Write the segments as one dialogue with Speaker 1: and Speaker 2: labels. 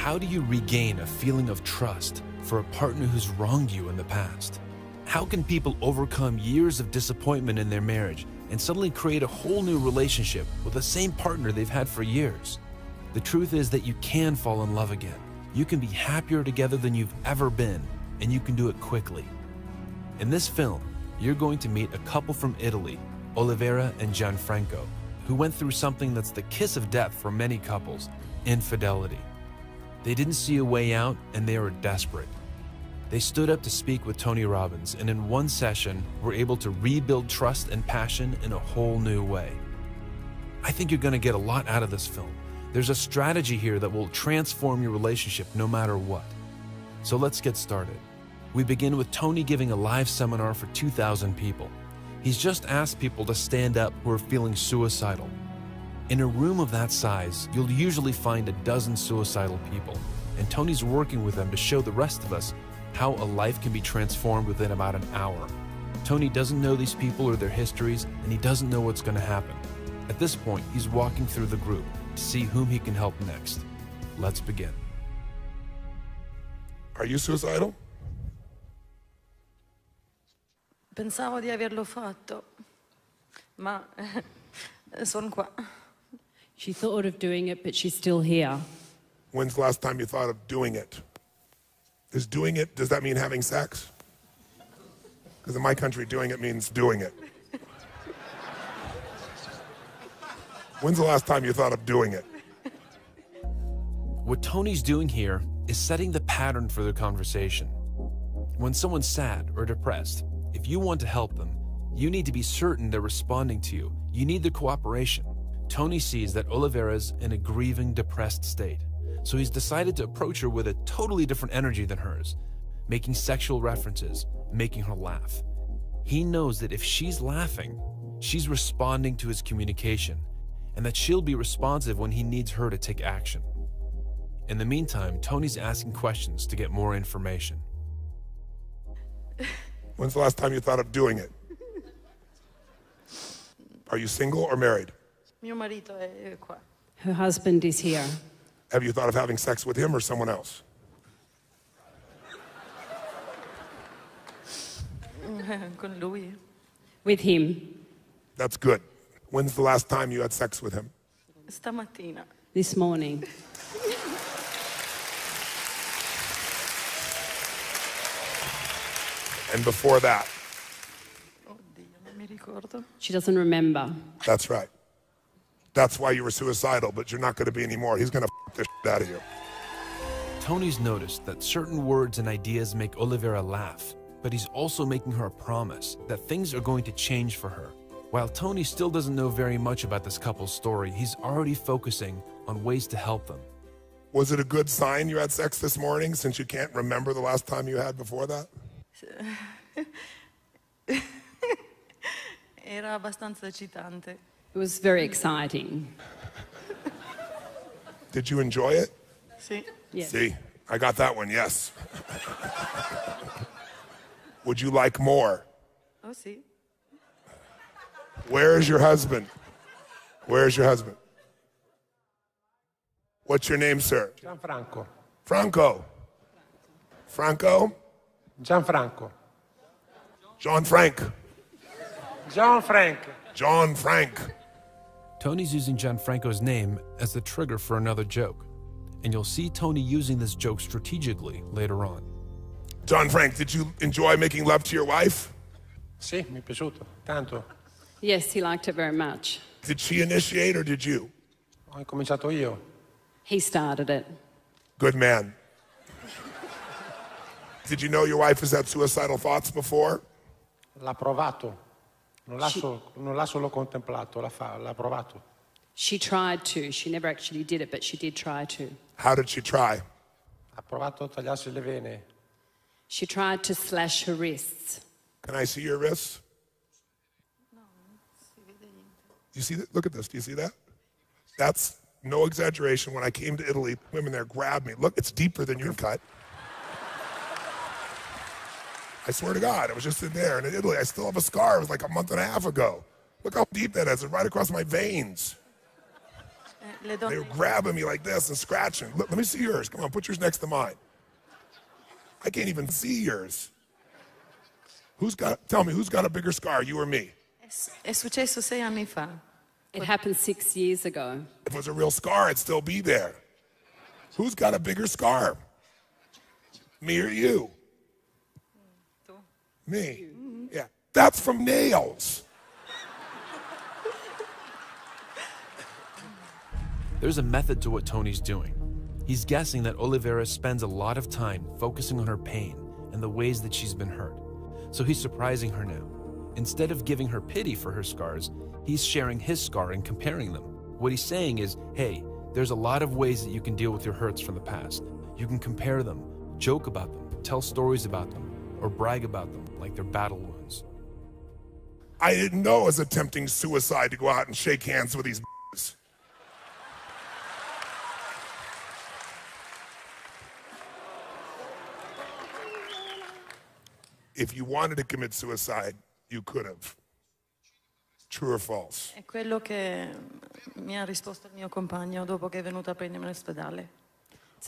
Speaker 1: How do you regain a feeling of trust for a partner who's wronged you in the past? How can people overcome years of disappointment in their marriage and suddenly create a whole new relationship with the same partner they've had for years? The truth is that you can fall in love again. You can be happier together than you've ever been, and you can do it quickly. In this film, you're going to meet a couple from Italy, Olivera and Gianfranco, who went through something that's the kiss of death for many couples: infidelity. They didn't see a way out, and they were desperate. They stood up to speak with Tony Robbins, and in one session, were able to rebuild trust and passion in a whole new way. I think you're going to get a lot out of this film. There's a strategy here that will transform your relationship no matter what. So let's get started. We begin with Tony giving a live seminar for 2,000 people. He's just asked people to stand up who are feeling suicidal. In a room of that size, you'll usually find a dozen suicidal people, and Tony's working with them to show the rest of us how a life can be transformed within about an hour. Tony doesn't know these people or their histories, and he doesn't know what's going to happen. At this point, he's walking through the group to see whom he can help next. Let's begin.
Speaker 2: Are you suicidal?
Speaker 3: Pensavo di averlo fatto, ma sono qua.
Speaker 4: She thought of doing it, but she's still here.
Speaker 2: When's the last time you thought of doing it? Is doing it, does that mean having sex? Because in my country, doing it means doing it. When's the last time you thought of doing it?
Speaker 1: What Tony's doing here is setting the pattern for the conversation. When someone's sad or depressed, if you want to help them, you need to be certain they're responding to you. You need their cooperation. Tony sees that Olivera's in a grieving, depressed state, so he's decided to approach her with a totally different energy than hers, making sexual references, making her laugh. He knows that if she's laughing, she's responding to his communication, and that she'll be responsive when he needs her to take action. In the meantime, Tony's asking questions to get more information.
Speaker 2: When's the last time you thought of doing it? Are you single or married?
Speaker 3: Mio marito è qua.
Speaker 4: Her husband is here.
Speaker 2: Have you thought of having sex with him or someone else?
Speaker 3: Con lui.
Speaker 4: With him.
Speaker 2: That's good. When's the last time you had sex with him?
Speaker 3: Stamattina.
Speaker 4: This morning.
Speaker 2: And before that?
Speaker 3: Oddio, non mi ricordo.
Speaker 4: She doesn't remember.
Speaker 2: That's right. That's why you were suicidal, but you're not going to be anymore. He's going to the shit out of you.
Speaker 1: Tony's noticed that certain words and ideas make Olivera laugh, but he's also making her a promise that things are going to change for her. While Tony still doesn't know very much about this couple's story, he's already focusing on ways to help them.
Speaker 2: Was it a good sign you had sex this morning, since you can't remember the last time you had before that?
Speaker 3: Era abbastanza eccitante.
Speaker 4: It was very exciting.
Speaker 2: Did you enjoy it?
Speaker 3: Sì.
Speaker 4: Yes.
Speaker 2: See, I got that one, yes. Would you like more?
Speaker 3: Oh sì.
Speaker 2: Where is your husband? Where is your husband? What's your name, sir?
Speaker 5: Gianfranco.
Speaker 2: Franco. Franco?
Speaker 5: Gianfranco.
Speaker 2: John Frank.
Speaker 5: John Frank.
Speaker 2: John Frank.
Speaker 1: Tony's using Gianfranco's name as the trigger for another joke, and you'll see Tony using this joke strategically later on.
Speaker 2: John Frank, did you enjoy making love to your wife?
Speaker 5: Sì, mi è piaciuto, tanto.
Speaker 4: Yes, he liked it very much.
Speaker 2: Did she initiate or did you?
Speaker 5: Ho incominciato io.
Speaker 4: He started it.
Speaker 2: Good man. Did you know your wife has had suicidal thoughts before?
Speaker 5: L'ha provato. Non l'ha solo contemplato, l'ha provato.
Speaker 4: She tried to. She never actually did it, but she did try to.
Speaker 2: How did she try?
Speaker 5: Ha provato a tagliarsi le vene.
Speaker 4: She tried to slash her wrists.
Speaker 2: Can I see your wrists?
Speaker 3: No, non si vede niente.
Speaker 2: You see that? Look at this. Do you see that? That's no exaggeration. When I came to Italy, women there grabbed me. Look, it's deeper than your cut. I swear to God, it was just in there. And in Italy, I still have a scar. It was like a month and a half ago. Look how deep that is. It's right across my veins.
Speaker 3: Le
Speaker 2: They were
Speaker 3: donne,
Speaker 2: grabbing me like this and scratching. Let me see yours. Come on, put yours next to mine. I can't even see yours. Tell me, who's got a bigger scar, you or me?
Speaker 3: è successo 6 anni fa.
Speaker 4: It happened 6 years ago.
Speaker 2: If it was a real scar, it'd still be there. Who's got a bigger scar? Me or you?
Speaker 3: Tu.
Speaker 2: Me. Yeah. That's from nails.
Speaker 1: There's a method to what Tony's doing. He's guessing that Olivera spends a lot of time focusing on her pain and the ways that she's been hurt. So he's surprising her now. Instead of giving her pity for her scars, he's sharing his scar and comparing them. What he's saying is, hey, there's a lot of ways that you can deal with your hurts from the past. You can compare them, joke about them, tell stories about them, or brag about them like they're battle wounds.
Speaker 2: I didn't know I was attempting suicide to go out and shake hands with these b****s. If you wanted to commit suicide, you could have. True or false?
Speaker 3: È quello che mi ha risposto il mio compagno dopo che è venuto a prendermi all'ospedale.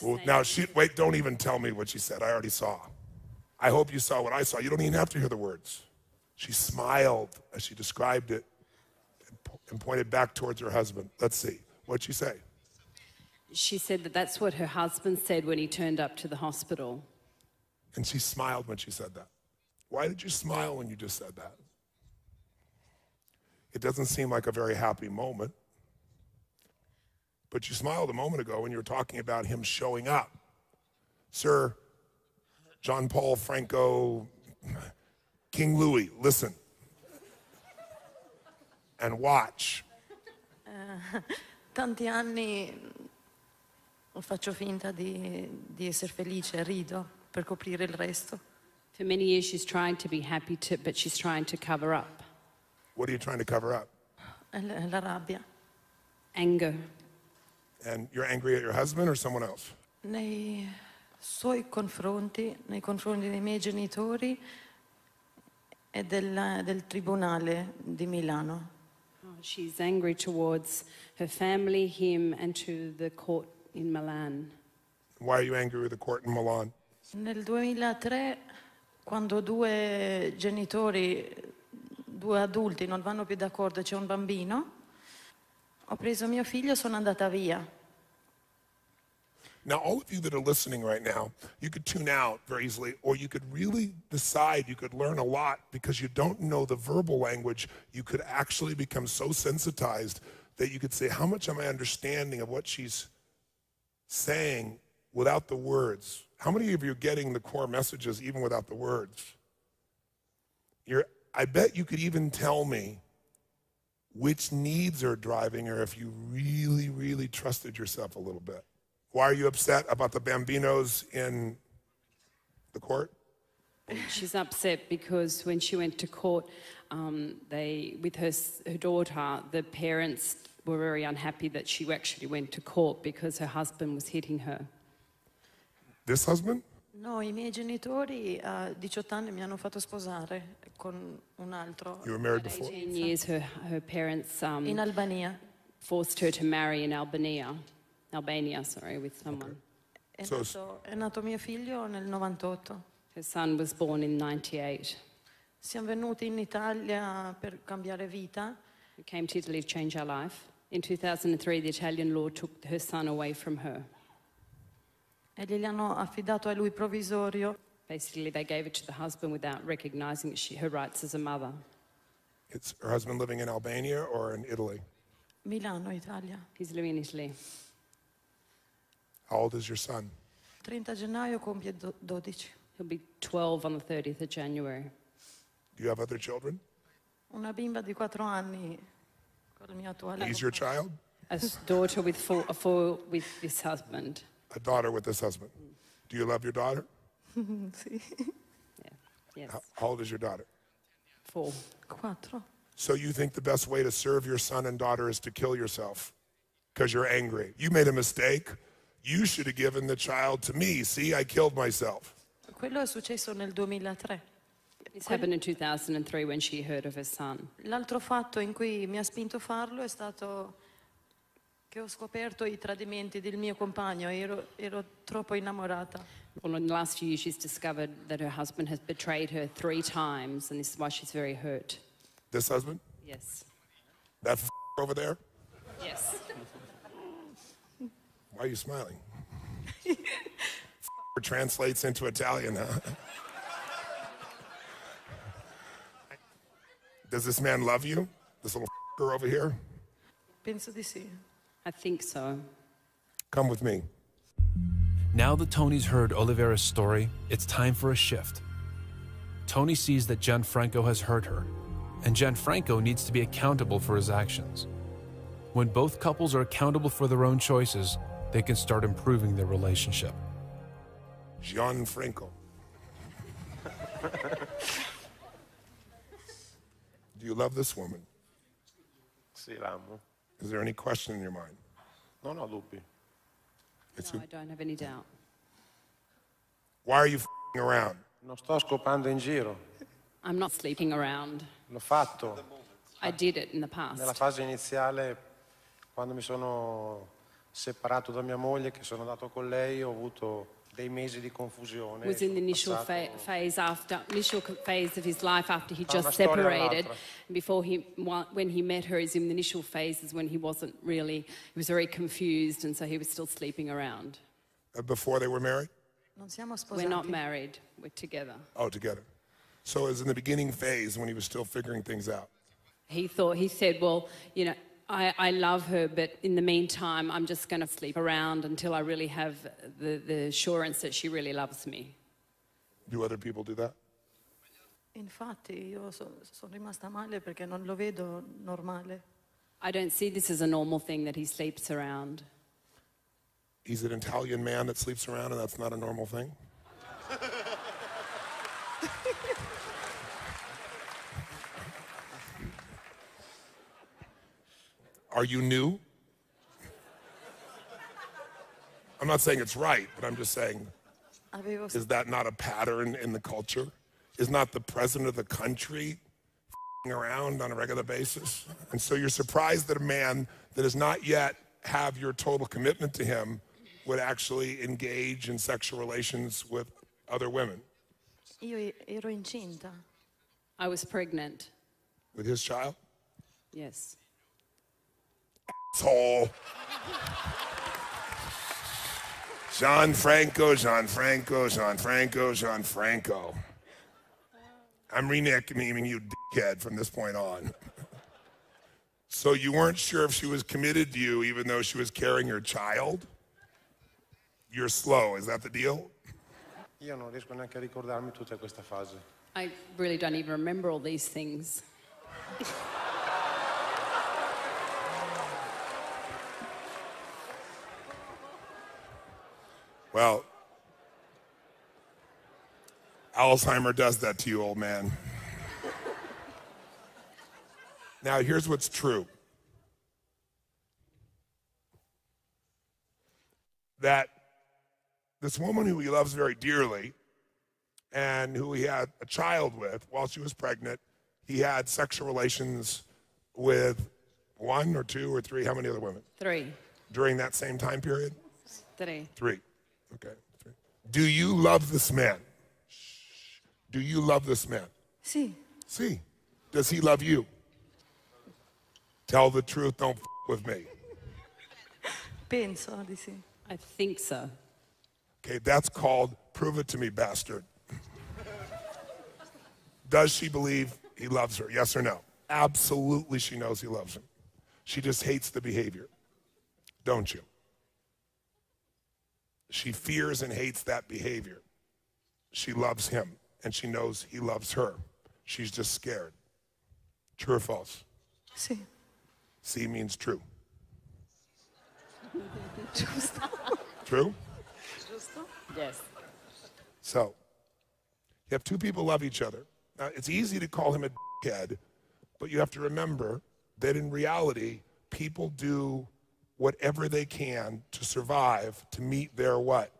Speaker 2: Well, now, wait, don't even tell me what she said. I already saw. I hope you saw what I saw. You don't even have to hear the words. She smiled as she described it and pointed back towards her husband. Let's see. What'd she say?
Speaker 4: She said that that's what her husband said when he turned up to the hospital.
Speaker 2: And she smiled when she said that. Why did you smile when you just said that? It doesn't seem like a very happy moment. But you smiled a moment ago when you were talking about him showing up. Sir, John Paul Franco, King Louis, listen. And watch.
Speaker 3: Tanti anni faccio finta di essere felice, rido per coprire il resto.
Speaker 4: For many years she's trying to be happy, but she's trying to cover up.
Speaker 2: What are you trying to cover up?
Speaker 3: La rabbia.
Speaker 4: Anger.
Speaker 2: And you're angry at your husband or someone else?
Speaker 3: Nei suoi confronti, nei confronti dei miei genitori e del tribunale di Milano.
Speaker 4: Oh, she's angry towards her family, him, and to the court in Milan.
Speaker 2: Why are you angry with the court in Milan?
Speaker 3: Nel 2003, quando due genitori, due adulti non vanno più d'accordo e c'è un bambino, ho preso mio figlio e sono andata via.
Speaker 2: Now, all of you that are listening right now, you could tune out very easily, or you could really decide you could learn a lot because you don't know the verbal language. You could actually become so sensitized that you could say, how much am I understanding of what she's saying without the words? How many of you are getting the core messages even without the words? I bet you could even tell me which needs are driving her if you really, really trusted yourself a little bit. Why are you upset about the bambinos in the court?
Speaker 4: She's upset because when she went to court, with her daughter, the parents were very unhappy that she actually went to court because her husband was hitting her.
Speaker 2: This husband?
Speaker 3: No, i miei genitori a 18 anni mi hanno fatto sposare con un altro.
Speaker 2: You were married
Speaker 4: At
Speaker 2: before?
Speaker 4: 18 years, her parents
Speaker 3: In Albania.
Speaker 4: forced her to marry in Albania, with someone.
Speaker 3: È nato mio figlio nel 98.
Speaker 4: Her son was born in 98.
Speaker 3: Siamo venuti in Italia per cambiare vita.
Speaker 4: We came to Italy to change our life. In 2003, the Italian law took her son away from her.
Speaker 3: E glieli hanno affidato a lui provvisorio.
Speaker 4: Basically, they gave it to the husband without recognizing her rights as a mother.
Speaker 2: Is her husband living in Albania or in Italy?
Speaker 3: Milano, Italia.
Speaker 4: He's living in Italy.
Speaker 2: How old is your son?
Speaker 3: 30 gennaio compie 12.
Speaker 4: He'll be 12 on the 30th of January.
Speaker 2: Do you have other children?
Speaker 3: Una bimba di 4 anni con il mio attuale.
Speaker 2: He's your child?
Speaker 4: A daughter with with this husband.
Speaker 2: A daughter with this husband. Do you love your daughter?
Speaker 3: Sì.
Speaker 4: Yeah. Yes.
Speaker 2: How old is your daughter?
Speaker 4: 4.
Speaker 3: 4.
Speaker 2: So you think the best way to serve your son and daughter is to kill yourself because you're angry. You made a mistake. You should have given the child to me. See, I killed myself.
Speaker 3: Quello è successo nel 2003.
Speaker 4: This happened in 2003 when she heard of her son.
Speaker 3: L'altro fatto in cui mi ha spinto a farlo è stato che ho scoperto i tradimenti del mio compagno, ero troppo innamorata.
Speaker 4: Well, in the last few years, she's discovered that her husband has betrayed her 3 times, and this is why she's very hurt.
Speaker 2: This husband?
Speaker 4: Yes.
Speaker 2: That over there?
Speaker 4: Yes.
Speaker 2: Why are you smiling? Translates into Italian, huh? Does this man love you? This little over here?
Speaker 3: Penso di sì.
Speaker 4: I think so.
Speaker 2: Come with me.
Speaker 1: Now that Tony's heard Oliveira's story, it's time for a shift. Tony sees that Gianfranco has hurt her, and Gianfranco needs to be accountable for his actions. When both couples are accountable for their own choices, they can start improving their relationship.
Speaker 2: Gianfranco. Do you love this woman?
Speaker 5: Sì, l'amo.
Speaker 2: Is there any question in your mind?
Speaker 5: Non ho dubbi.
Speaker 4: No, I don't have any doubt.
Speaker 2: Why are you around?
Speaker 5: Non sto scopando in giro.
Speaker 4: I'm not sleeping around.
Speaker 5: L'ho fatto.
Speaker 4: I did it in the past.
Speaker 5: Nella fase iniziale, quando mi sono separato da mia moglie, che sono andato con lei, ho avuto dei mesi di confusione.
Speaker 4: Was in the initial
Speaker 5: Passato-
Speaker 4: phase of his life after he
Speaker 5: Tra una
Speaker 4: just
Speaker 5: storia e
Speaker 4: separated.
Speaker 5: l'altra.
Speaker 4: Before when he met her, is in the initial phases when he was very confused, and so he was still sleeping around.
Speaker 2: Before they were married?
Speaker 3: Non siamo
Speaker 4: We're not
Speaker 3: sposati.
Speaker 4: married. We're together.
Speaker 2: Oh, together. So it was in the beginning phase when he was still figuring things out.
Speaker 4: He said, well, you know, I love her, but in the meantime, I'm just going to sleep around until I really have the assurance that she really loves me.
Speaker 2: Do other people do that?
Speaker 3: Infatti io sono rimasta male perché non lo vedo normale.
Speaker 4: I don't see this as a normal thing that he sleeps around.
Speaker 2: He's an Italian man that sleeps around and that's not a normal thing? Are you new? I'm not saying it's right, but I'm just saying, is that not a pattern in the culture? Is not the president of the country around on a regular basis? And so you're surprised that a man that does not yet have your total commitment to him would actually engage in sexual relations with other women.
Speaker 3: Io ero incinta.
Speaker 4: I was pregnant.
Speaker 2: With his child?
Speaker 4: Yes.
Speaker 2: Asshole. Gianfranco. I'm renaming you dickhead from this point on. So you weren't sure if she was committed to you even though she was carrying your child? You're slow, is that the deal?
Speaker 5: Io non riesco neanche a ricordarmi tutta questa fase.
Speaker 4: I really don't even remember all these things.
Speaker 2: Well, Alzheimer does that to you, old man. Now, here's what's true. That this woman who he loves very dearly and who he had a child with while she was pregnant, he had sexual relations with 1 or 2 or 3, how many other women?
Speaker 4: 3.
Speaker 2: During that same time period?
Speaker 4: 3.
Speaker 2: 3. Okay. 3. Do you love this man? Do you love this man?
Speaker 3: Sì.
Speaker 2: See. Does he love you? Tell the truth, don't with me.
Speaker 3: Penso di sì.
Speaker 4: I think so.
Speaker 2: Okay, that's called prove it to me, bastard. Does she believe he loves her? Yes or no? Absolutely she knows he loves him. She just hates the behavior. Don't you? She fears and hates that behavior. She loves him, and she knows he loves her. She's just scared. True or false?
Speaker 3: Sì.
Speaker 2: C means true.
Speaker 3: Giusto.
Speaker 2: True?
Speaker 4: Yes.
Speaker 2: So, you have 2 people love each other. Now, it's easy to call him a dickhead, but you have to remember that in reality, people do whatever they can to survive, to meet their what?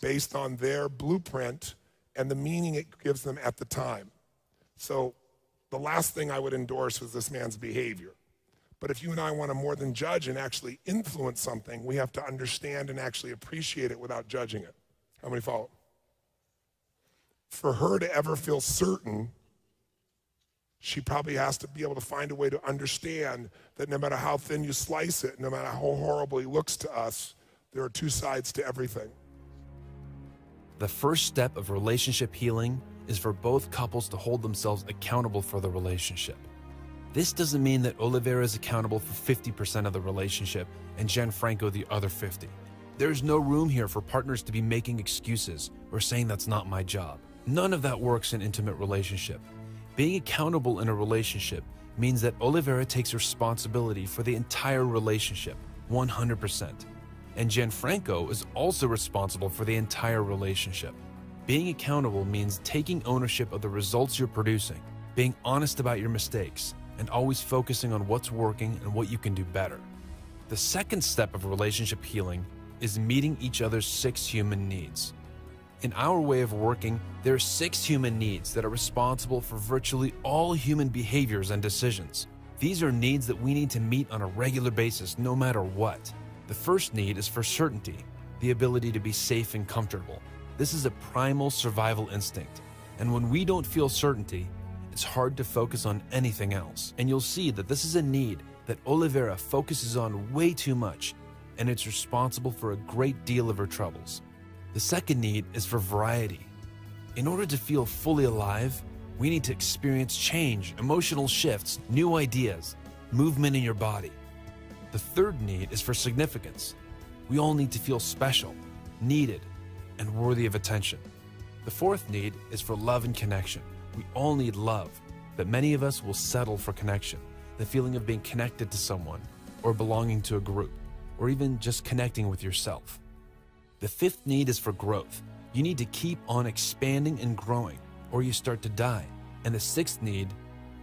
Speaker 2: Based on their blueprint and the meaning it gives them at the time. So the last thing I would endorse was this man's behavior. But if you and I want to more than judge and actually influence something, we have to understand and actually appreciate it without judging it. How many follow? For her to ever feel certain, she probably has to be able to find a way to understand that no matter how thin you slice it, no matter how horrible he looks to us, there are two sides to everything.
Speaker 1: The first step of relationship healing is for both couples to hold themselves accountable for the relationship. This doesn't mean that Oliveira is accountable for 50% of the relationship and Gianfranco the other 50%. There's no room here for partners to be making excuses or saying that's not my job. None of that works in an intimate relationship. Being accountable in a relationship means that Oliveira takes responsibility for the entire relationship, 100%. And Gianfranco is also responsible for the entire relationship. Being accountable means taking ownership of the results you're producing, being honest about your mistakes, and always focusing on what's working and what you can do better. The second step of relationship healing is meeting each other's 6 human needs. In our way of working, there are 6 human needs that are responsible for virtually all human behaviors and decisions. These are needs that we need to meet on a regular basis, no matter what. The first need is for certainty, the ability to be safe and comfortable. This is a primal survival instinct, and when we don't feel certainty, it's hard to focus on anything else. And you'll see that this is a need that Oliveira focuses on way too much, and it's responsible for a great deal of her troubles. The second need is for variety. In order to feel fully alive, we need to experience change, emotional shifts, new ideas, movement in your body. The third need is for significance. We all need to feel special, needed, and worthy of attention. The fourth need is for love and connection. We all need love, but many of us will settle for connection, the feeling of being connected to someone, or belonging to a group, or even just connecting with yourself. The fifth need is for growth. You need to keep on expanding and growing, or you start to die. And the sixth need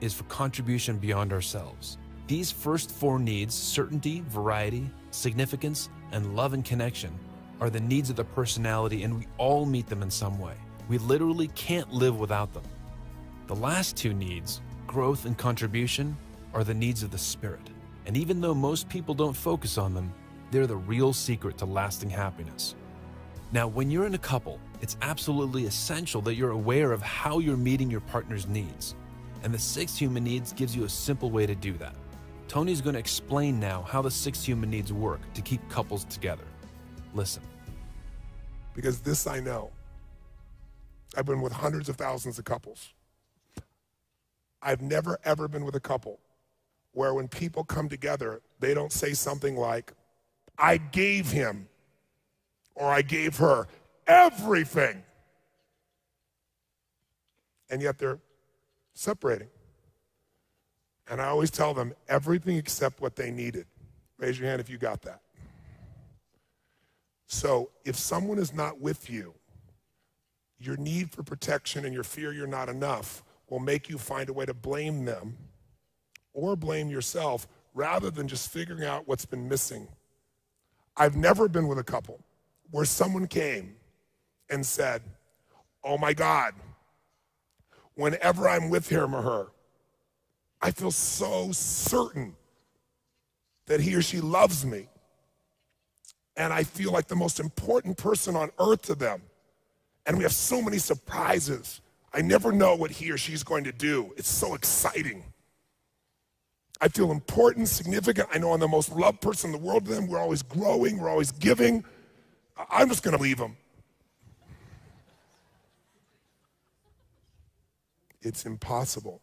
Speaker 1: is for contribution beyond ourselves. These first 4 needs, certainty, variety, significance, and love and connection, are the needs of the personality, and we all meet them in some way. We literally can't live without them. The last 2 needs, growth and contribution, are the needs of the spirit. And even though most people don't focus on them, they're the real secret to lasting happiness. Now, when you're in a couple, it's absolutely essential that you're aware of how you're meeting your partner's needs. And the 6 human needs gives you a simple way to do that. Tony's going to explain now how the 6 human needs work to keep couples together. Listen.
Speaker 2: Because this I know. I've been with hundreds of thousands of couples. I've never ever been with a couple where when people come together, they don't say something like, I gave him or I gave her everything. And yet they're separating. And I always tell them everything except what they needed. Raise your hand if you got that. So if someone is not with you, your need for protection and your fear you're not enough will make you find a way to blame them or blame yourself rather than just figuring out what's been missing. I've never been with a couple where someone came and said, oh my God, whenever I'm with him or her, I feel so certain that he or she loves me. And I feel like the most important person on earth to them. And we have so many surprises. I never know what he or she's going to do. It's so exciting. I feel important, significant. I know I'm the most loved person in the world to them. We're always growing. We're always giving. I'm just going to leave them. It's impossible.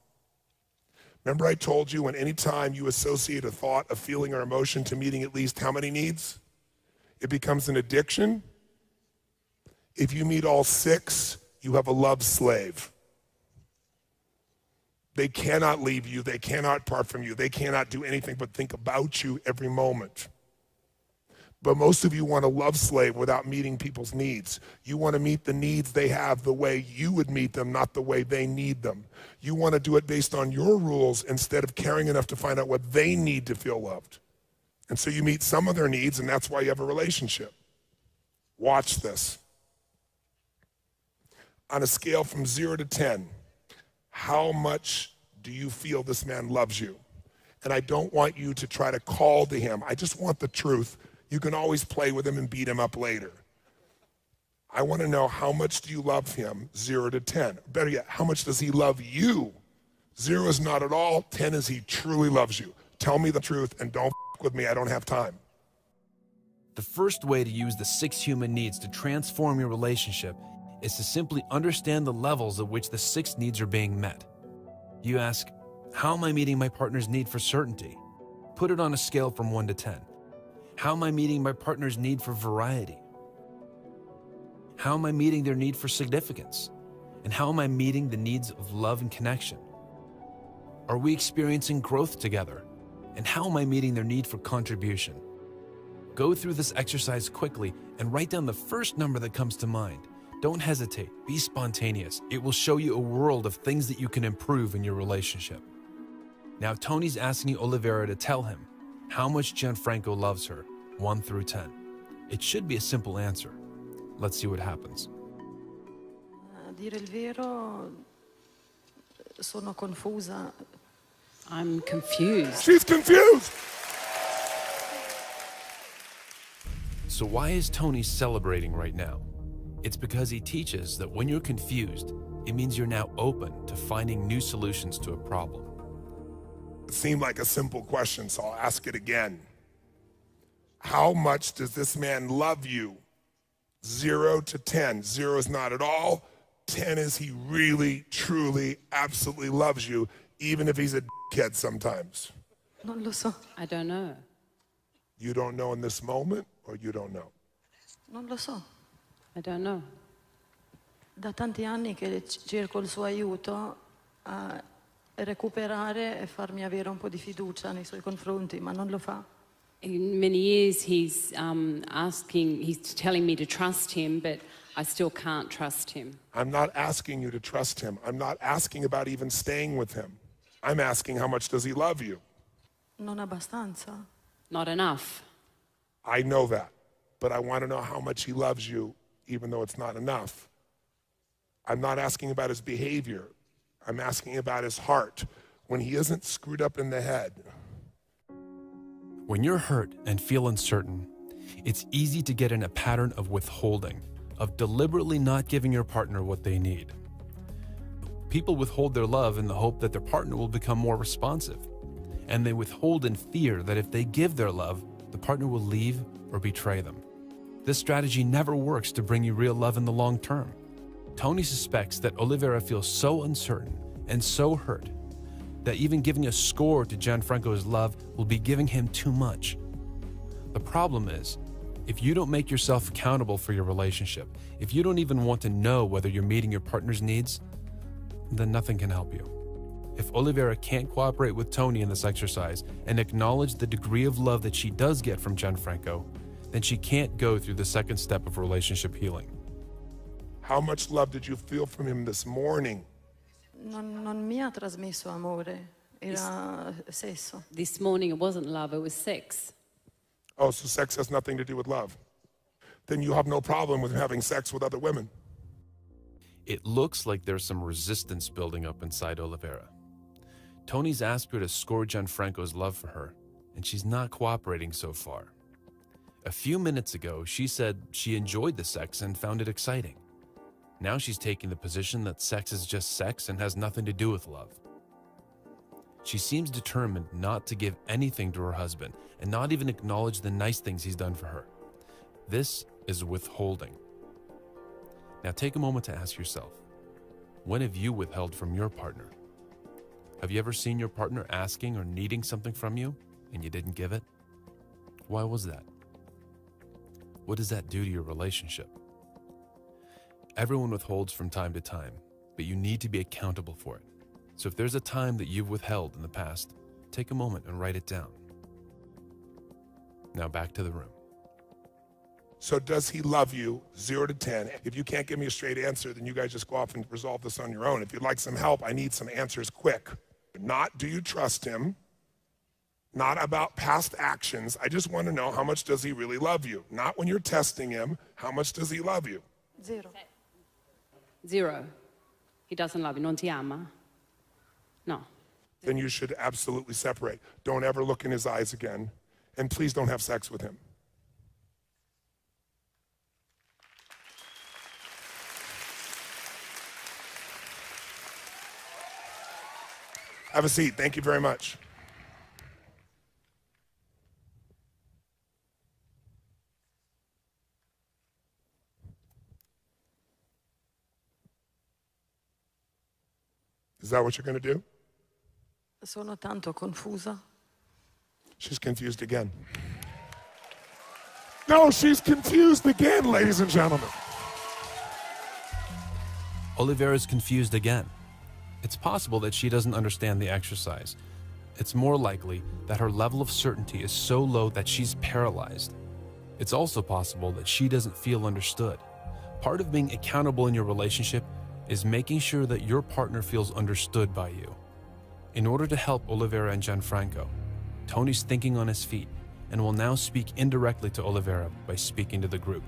Speaker 2: Remember I told you when anytime you associate a thought, a feeling, or emotion to meeting at least how many needs? It becomes an addiction. If you meet all 6, you have a love slave. They cannot leave you. They cannot part from you. They cannot do anything but think about you every moment. But most of you want a love slave without meeting people's needs. You want to meet the needs they have the way you would meet them, not the way they need them. You want to do it based on your rules instead of caring enough to find out what they need to feel loved. And so you meet some of their needs, and that's why you have a relationship. Watch this. On a scale from 0 to 10, how much do you feel this man loves you? And I don't want you to try to call to him. I just want the truth. You can always play with him and beat him up later. I want to know, how much do you love him, 0 to 10? Better yet, how much does he love you? 0 is not at all, 10 is he truly loves you. Tell me the truth and don't f with me, I don't have time.
Speaker 1: The first way to use the 6 human needs to transform your relationship is to simply understand the levels at which the 6 needs are being met. You ask, how am I meeting my partner's need for certainty? Put it on a scale from 1 to 10. How am I meeting my partner's need for variety? How am I meeting their need for significance? And how am I meeting the needs of love and connection? Are we experiencing growth together? And how am I meeting their need for contribution? Go through this exercise quickly and write down the first number that comes to mind. Don't hesitate, be spontaneous. It will show you a world of things that you can improve in your relationship. Now Tony's asking Olivera to tell him how much Gianfranco loves her, 1 through 10. It should be a simple answer. Let's see what happens.
Speaker 3: A dire il vero, sono confusa.
Speaker 4: I'm confused.
Speaker 2: She's confused.
Speaker 1: So why is Tony celebrating right now? It's because he teaches that when you're confused, it means you're now open to finding new solutions to a problem.
Speaker 2: It seemed like a simple question, so I'll ask it again. How much does this man love you? 0 to 10. 0 is not at all. 10 is he really, truly, absolutely loves you, even if he's a dickhead sometimes.
Speaker 3: Non lo so,
Speaker 4: I don't know.
Speaker 2: You don't know in this moment, or you don't know?
Speaker 3: non lo so.
Speaker 4: I don't know.
Speaker 3: Da tanti anni che cerco il suo aiuto a recuperare e farmi avere un po' di fiducia nei suoi confronti, ma non lo fa.
Speaker 4: In many years he's telling me to trust him, but I still can't trust him.
Speaker 2: I'm not asking you to trust him. I'm not asking about even staying with him. I'm asking, how much does he love you?
Speaker 3: Non abbastanza.
Speaker 4: Not enough.
Speaker 2: I know that, but I want to know how much he loves you, even though it's not enough. I'm not asking about his behavior. I'm asking about his heart, when he isn't screwed up in the head.
Speaker 1: When you're hurt and feel uncertain, it's easy to get in a pattern of withholding, of deliberately not giving your partner what they need. People withhold their love in the hope that their partner will become more responsive, and they withhold in fear that if they give their love, the partner will leave or betray them. This strategy never works to bring you real love in the long term. Tony suspects that Olivera feels so uncertain and so hurt that even giving a score to Gianfranco's love will be giving him too much. The problem is, if you don't make yourself accountable for your relationship, if you don't even want to know whether you're meeting your partner's needs, then nothing can help you. If Olivera can't cooperate with Tony in this exercise and acknowledge the degree of love that she does get from Gianfranco, then she can't go through the second step of relationship healing.
Speaker 2: How much love did you feel from him this morning?
Speaker 3: Non mi ha trasmesso amore, era sesso.
Speaker 4: This morning it wasn't love, it was sex.
Speaker 2: Oh, so sex has nothing to do with love. Then you have no problem with having sex with other women.
Speaker 1: It looks like there's some resistance building up inside Olivera. Tony's asked her to score Gianfranco's love for her, and she's not cooperating so far. A few minutes ago, she said she enjoyed the sex and found it exciting. Now she's taking the position that sex is just sex and has nothing to do with love. She seems determined not to give anything to her husband and not even acknowledge the nice things he's done for her. This is withholding. Now take a moment to ask yourself, when have you withheld from your partner? Have you ever seen your partner asking or needing something from you and you didn't give it? Why was that? What does that do to your relationship? Everyone withholds from time to time, but you need to be accountable for it. So if there's a time that you've withheld in the past, take a moment and write it down. Now back to the room.
Speaker 2: So does he love you, 0 to 10? If you can't give me a straight answer, then you guys just go off and resolve this on your own. If you'd like some help, I need some answers quick. Not do you trust him, not about past actions. I just want to know, how much does he really love you? Not when you're testing him, how much does he love you?
Speaker 3: 0.
Speaker 4: 0. He doesn't love you. Non ti ama? No.
Speaker 2: then you should absolutely separate. Don't ever look in his eyes again, and please don't have sex with him. Have a seat. Thank you very much. Is that what you're going to do?
Speaker 3: Sono tanto confusa.
Speaker 2: She's confused again. No, she's confused again, ladies and gentlemen.
Speaker 1: Olivera is confused again. It's possible that she doesn't understand the exercise. It's more likely that her level of certainty is so low that she's paralyzed. It's also possible that she doesn't feel understood. Part of being accountable in your relationship is making sure that your partner feels understood by you. In order to help Olivera and Gianfranco, Tony's thinking on his feet and will now speak indirectly to Olivera by speaking to the group.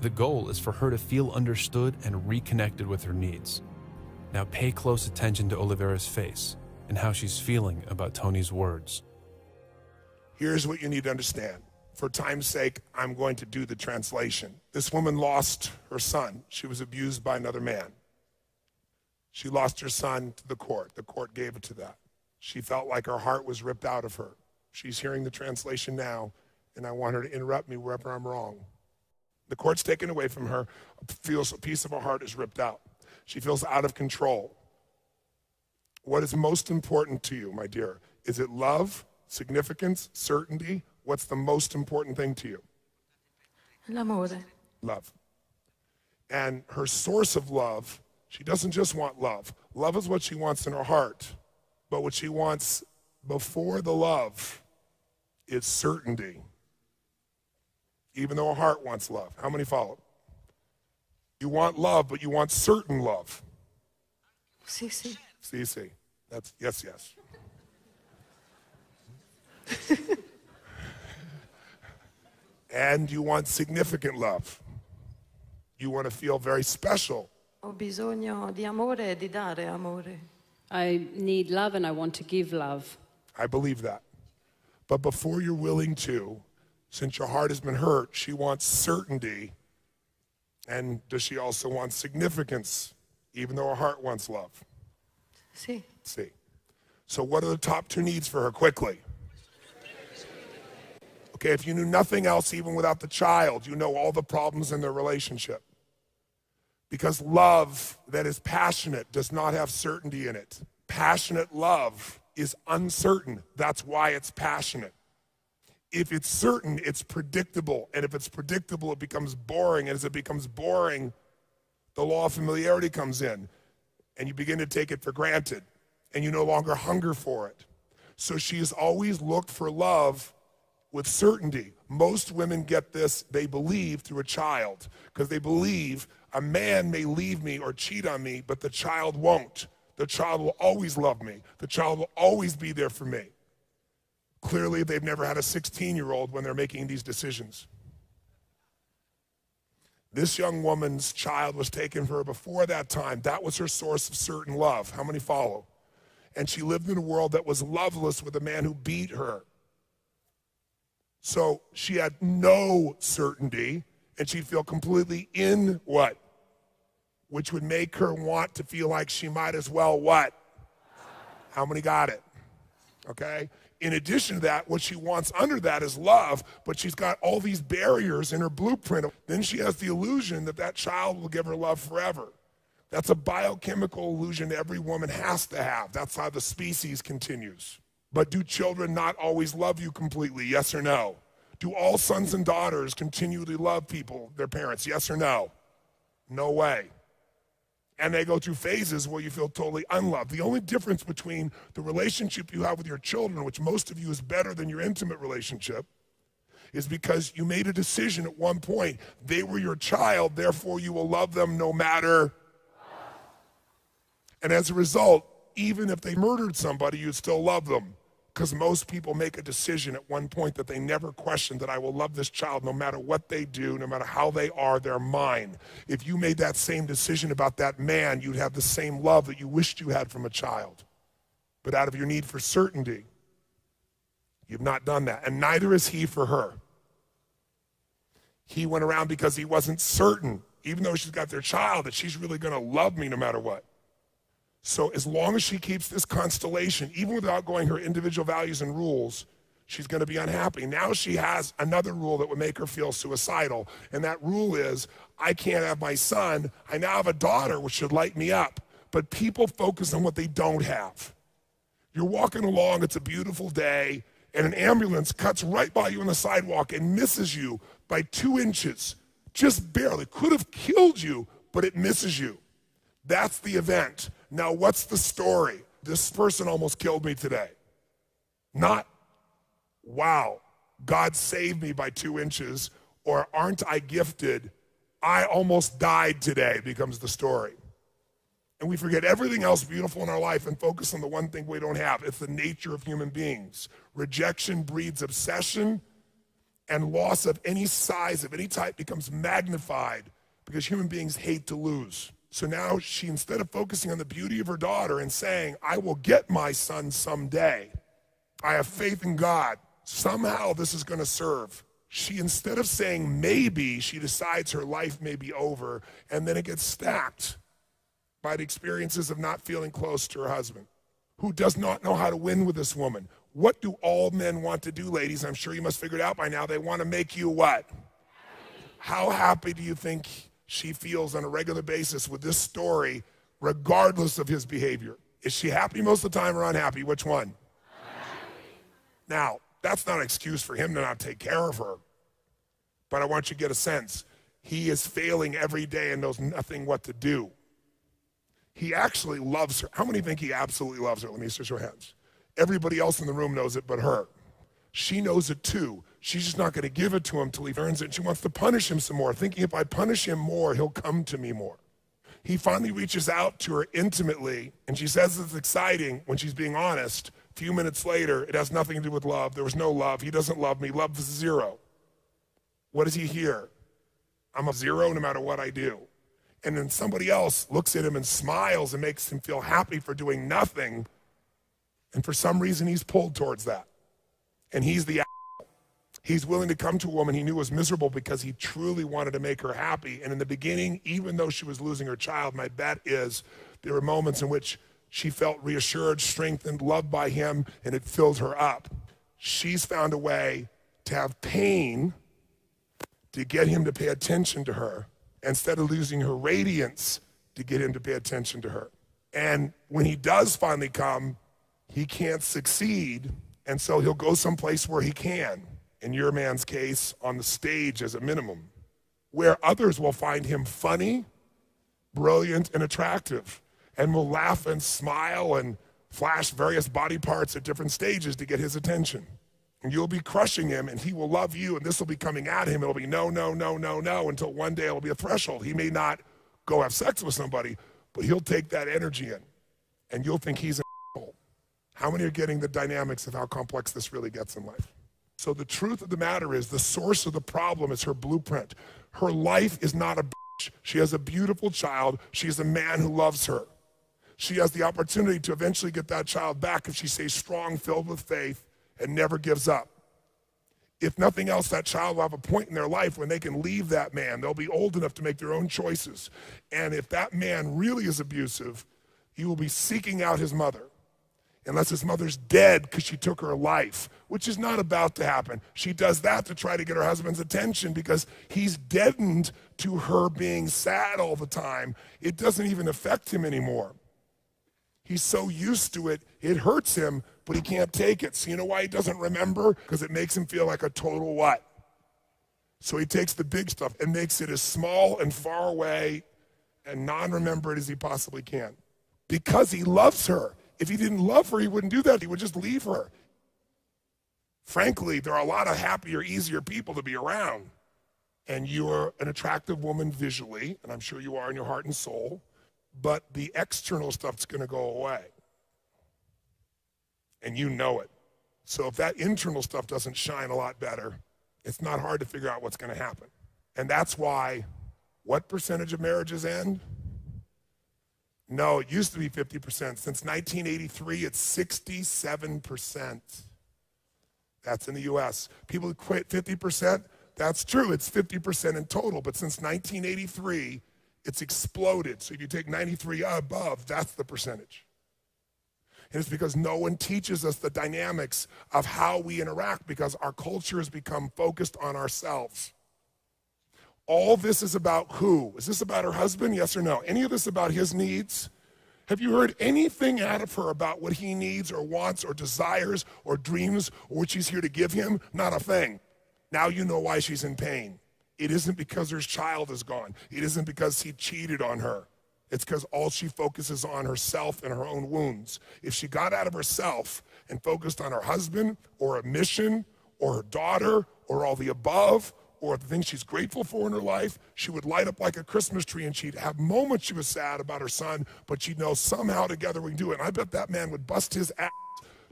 Speaker 1: The goal is for her to feel understood and reconnected with her needs. Now pay close attention to Olivera's face and how she's feeling about Tony's words.
Speaker 2: Here's what you need to understand. For time's sake, I'm going to do the translation. This woman lost her son. She was abused by another man. She lost her son to the court. The court gave it to that. She felt like her heart was ripped out of her. She's hearing the translation now, and I want her to interrupt me wherever I'm wrong. The court's taken away from her, feels a piece of her heart is ripped out. She feels out of control. What is most important to you, my dear? Is it love, significance, certainty? What's the most important thing to you?
Speaker 3: L'amore.
Speaker 2: Love. And her source of love, she doesn't just want love. Love is what she wants in her heart. But what she wants before the love is certainty. Even though her heart wants love. How many follow? You want love, but you want certain love.
Speaker 3: Sì, sì.
Speaker 2: See. That's yes, yes. And you want significant love. You want to feel very special.
Speaker 3: Ho bisogno di amore e di dare amore.
Speaker 4: I need love and I want to give love.
Speaker 2: I believe that. But before you're willing to, since your heart has been hurt, she wants certainty. And does she also want significance, even though her heart wants love?
Speaker 3: Sì.
Speaker 2: See. So what are the top two needs for her quickly? Okay, if you knew nothing else, even without the child, you know all the problems in their relationship. Because love that is passionate does not have certainty in it. Passionate love is uncertain. That's why it's passionate. If it's certain, it's predictable. And if it's predictable, it becomes boring. And as it becomes boring, the law of familiarity comes in. And you begin to take it for granted. And you no longer hunger for it. So she has always looked for love with certainty. Most women get this, they believe, through a child. Because they believe a man may leave me or cheat on me, but the child won't. The child will always love me. The child will always be there for me. Clearly, they've never had a 16-year-old when they're making these decisions. This young woman's child was taken from her before that time. That was her source of certain love. How many follow? And she lived in a world that was loveless with a man who beat her. So she had no certainty, and she'd feel completely in what? Which would make her want to feel like she might as well what? How many got it? Okay? In addition to that, what she wants under that is love, but she's got all these barriers in her blueprint. Then she has the illusion that that child will give her love forever. That's a biochemical illusion every woman has to have. That's how the species continues. But do children not always love you completely? Yes or no? Do all sons and daughters continually love people, their parents? Yes or no? No way. And they go through phases where you feel totally unloved. The only difference between the relationship you have with your children, which most of you is better than your intimate relationship, is because you made a decision at one point. They were your child, therefore you will love them no matter. And as a result, even if they murdered somebody, you'd still love them. Because most people make a decision at one point that they never question, that I will love this child no matter what they do, no matter how they are, they're mine. If you made that same decision about that man, you'd have the same love that you wished you had from a child. but out of your need for certainty. You've not done that, and neither is he for her. He went around because he wasn't certain, even though she's got their child, that she's really going to love me no matter what. So as long as she keeps this constellation, even without going her individual values and rules, she's going to be unhappy. Now she has another rule that would make her feel suicidal, and that rule is, I can't have my son. I now have a daughter, which should light me up. But people focus on what they don't have. You're walking along, it's a beautiful day, and an ambulance cuts right by you on the sidewalk and misses you by 2 inches, just barely. Could have killed you, but it misses you. That's the event. Now, what's the story? This person almost killed me today. Not, wow, God saved me by 2 inches, or aren't I gifted? I almost died today becomes the story. And we forget everything else beautiful in our life and focus on the one thing we don't have. It's the nature of human beings. Rejection breeds obsession, and loss of any size, of any type, becomes magnified because human beings hate to lose. So now she, instead of focusing on the beauty of her daughter and saying, I will get my son someday, I have faith in God, somehow this is going to serve. She, instead of saying maybe, she decides her life may be over, and then it gets stacked by the experiences of not feeling close to her husband, who does not know how to win with this woman. What do all men want to do, ladies? I'm sure you must figure it out by now. They want to make you what? How happy do you think she feels on a regular basis with this story, regardless of his behavior? Is she happy most of the time or unhappy? Which one? Now, that's not an excuse for him to not take care of her. But I want you to get a sense. He is failing every day and knows nothing what to do. He actually loves her. How many think he absolutely loves her? Let me see your hands. Everybody else in the room knows it but her. She knows it too. She's just not going to give it to him till he earns it. And she wants to punish him some more, thinking if I punish him more, he'll come to me more. He finally reaches out to her intimately, and she says it's exciting when she's being honest. A few minutes later, it has nothing to do with love. There was no love. He doesn't love me. Love is 0. What does he hear? I'm a 0 no matter what I do. And then somebody else looks at him and smiles and makes him feel happy for doing nothing. And for some reason, he's pulled towards that. And he's the asshole. He's willing to come to a woman he knew was miserable because he truly wanted to make her happy. And in the beginning, even though she was losing her child, my bet is there were moments in which she felt reassured, strengthened, loved by him, and it filled her up. She's found a way to have pain to get him to pay attention to her, instead of losing her radiance to get him to pay attention to her. And when he does finally come, he can't succeed, and so he'll go someplace where he can. In your man's case, on the stage as a minimum, where others will find him funny, brilliant, and attractive, and will laugh and smile and flash various body parts at different stages to get his attention. And you'll be crushing him, and he will love you, and this will be coming at him. It'll be no, no, no, no, no, until one day it'll be a threshold. He may not go have sex with somebody, but he'll take that energy in, and you'll think he's an asshole. How many are getting the dynamics of how complex this really gets in life? So the truth of the matter is the source of the problem is her blueprint. Her life is not a bitch. She has a beautiful child. She has a man who loves her. She has the opportunity to eventually get that child back if she stays strong, filled with faith, and never gives up. If nothing else, that child will have a point in their life when they can leave that man. They'll be old enough to make their own choices. And if that man really is abusive, he will be seeking out his mother. Unless his mother's dead because she took her life, which is not about to happen. She does that to try to get her husband's attention because he's deadened to her being sad all the time. It doesn't even affect him anymore. He's so used to it, it hurts him, but he can't take it. So you know why he doesn't remember? Because it makes him feel like a total what? So he takes the big stuff and makes it as small and far away and non-remembered as he possibly can. Because he loves her. If he didn't love her, he wouldn't do that. He would just leave her. Frankly, there are a lot of happier, easier people to be around. And you're an attractive woman visually, and I'm sure you are in your heart and soul, but the external stuff's going to go away. And you know it. So if that internal stuff doesn't shine a lot better, it's not hard to figure out what's going to happen. And that's why what percentage of marriages end? No, it used to be 50%. Since 1983, it's 67%. That's in the US. People who quit 50%, that's true, it's 50% in total, but since 1983, it's exploded. So if you take 93 above, that's the percentage. And it's because no one teaches us the dynamics of how we interact because our culture has become focused on ourselves. All this is about who? Is this about her husband, yes or no? Any of this about his needs? Have you heard anything out of her about what he needs or wants or desires or dreams or what she's here to give him? Not a thing. Now you know why she's in pain. It isn't because her child is gone. It isn't because he cheated on her. It's because all she focuses on herself and her own wounds. If she got out of herself and focused on her husband or a mission or her daughter or all the above or the things she's grateful for in her life, she would light up like a Christmas tree and she'd have moments she was sad about her son, but she'd know somehow together we can do it. And I bet that man would bust his ass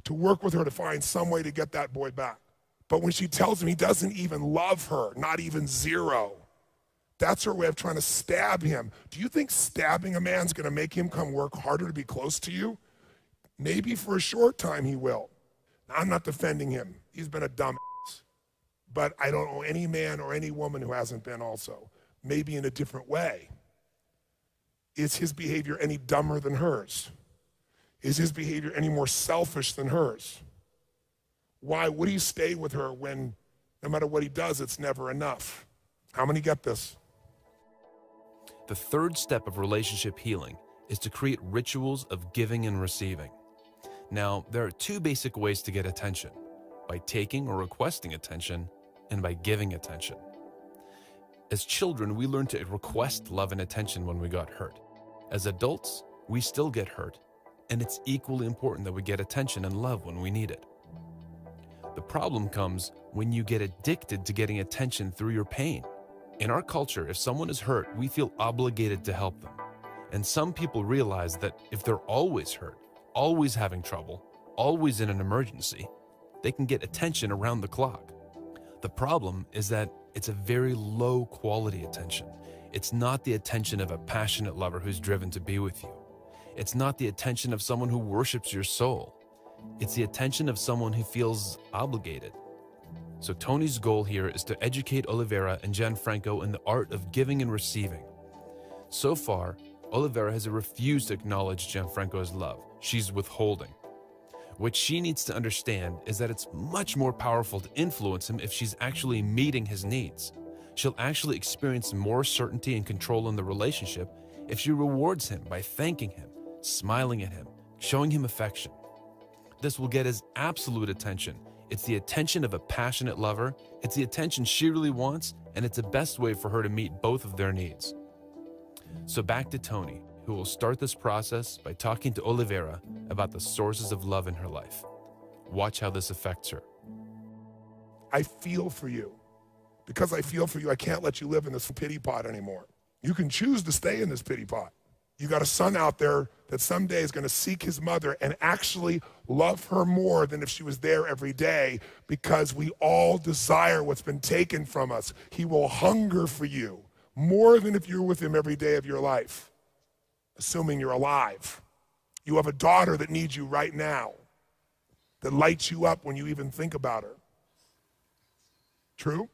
Speaker 2: to work with her to find some way to get that boy back. But when she tells him he doesn't even love her, not even zero, that's her way of trying to stab him. Do you think stabbing a man's gonna make him come work harder to be close to you? Maybe for a short time he will. Now, I'm not defending him. He's been a dumbass. But I don't know any man or any woman who hasn't been also. Maybe in a different way. Is his behavior any dumber than hers? Is his behavior any more selfish than hers? Why would he stay with her when no matter what he does, it's never enough? How many get this?
Speaker 1: The third step of relationship healing is to create rituals of giving and receiving. Now, there are two basic ways to get attention: by taking or requesting attention, and by giving attention. As children, we learn to request love and attention when we got hurt. As adults, we still get hurt, and it's equally important that we get attention and love when we need it. The problem comes when you get addicted to getting attention through your pain. In our culture, if someone is hurt, we feel obligated to help them. And some people realize that if they're always hurt, always having trouble, always in an emergency, they can get attention around the clock. The problem is that it's a very low quality attention. It's not the attention of a passionate lover who's driven to be with you. It's not the attention of someone who worships your soul. It's the attention of someone who feels obligated. So Tony's goal here is to educate Oliveira and Gianfranco in the art of giving and receiving. So far, Oliveira has refused to acknowledge Gianfranco's love. She's withholding. What she needs to understand is that it's much more powerful to influence him if she's actually meeting his needs. She'll actually experience more certainty and control in the relationship if she rewards him by thanking him, smiling at him, showing him affection. This will get his absolute attention. It's the attention of a passionate lover, it's the attention she really wants, and it's the best way for her to meet both of their needs. So back to Tony, who will start this process by talking to Oliveira about the sources of love in her life. Watch how this affects her.
Speaker 2: I feel for you. Because I feel for you, I can't let you live in this pity pot anymore. You can choose to stay in this pity pot. You got a son out there that someday is going to seek his mother and actually love her more than if she was there every day, because we all desire what's been taken from us. He will hunger for you more than if you're with him every day of your life, assuming you're alive. You have a daughter that needs you right now, that lights you up when you even think about her. True?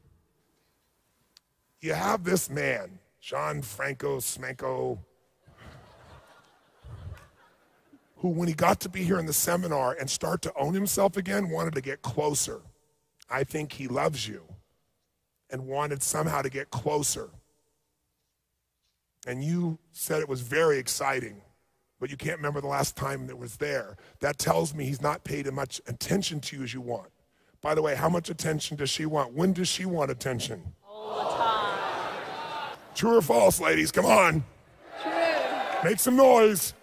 Speaker 2: You have this man, Gianfranco Smanko, who, when he got to be here in the seminar and start to own himself again, wanted to get closer. I think he loves you and wanted somehow to get closer. And you said it was very exciting, but you can't remember the last time it was there. That tells me he's not paid as much attention to you as you want. By the way, how much attention does she want? When does she want attention?
Speaker 4: All the time.
Speaker 2: True or false, ladies? Come on.
Speaker 4: True.
Speaker 2: Make some noise.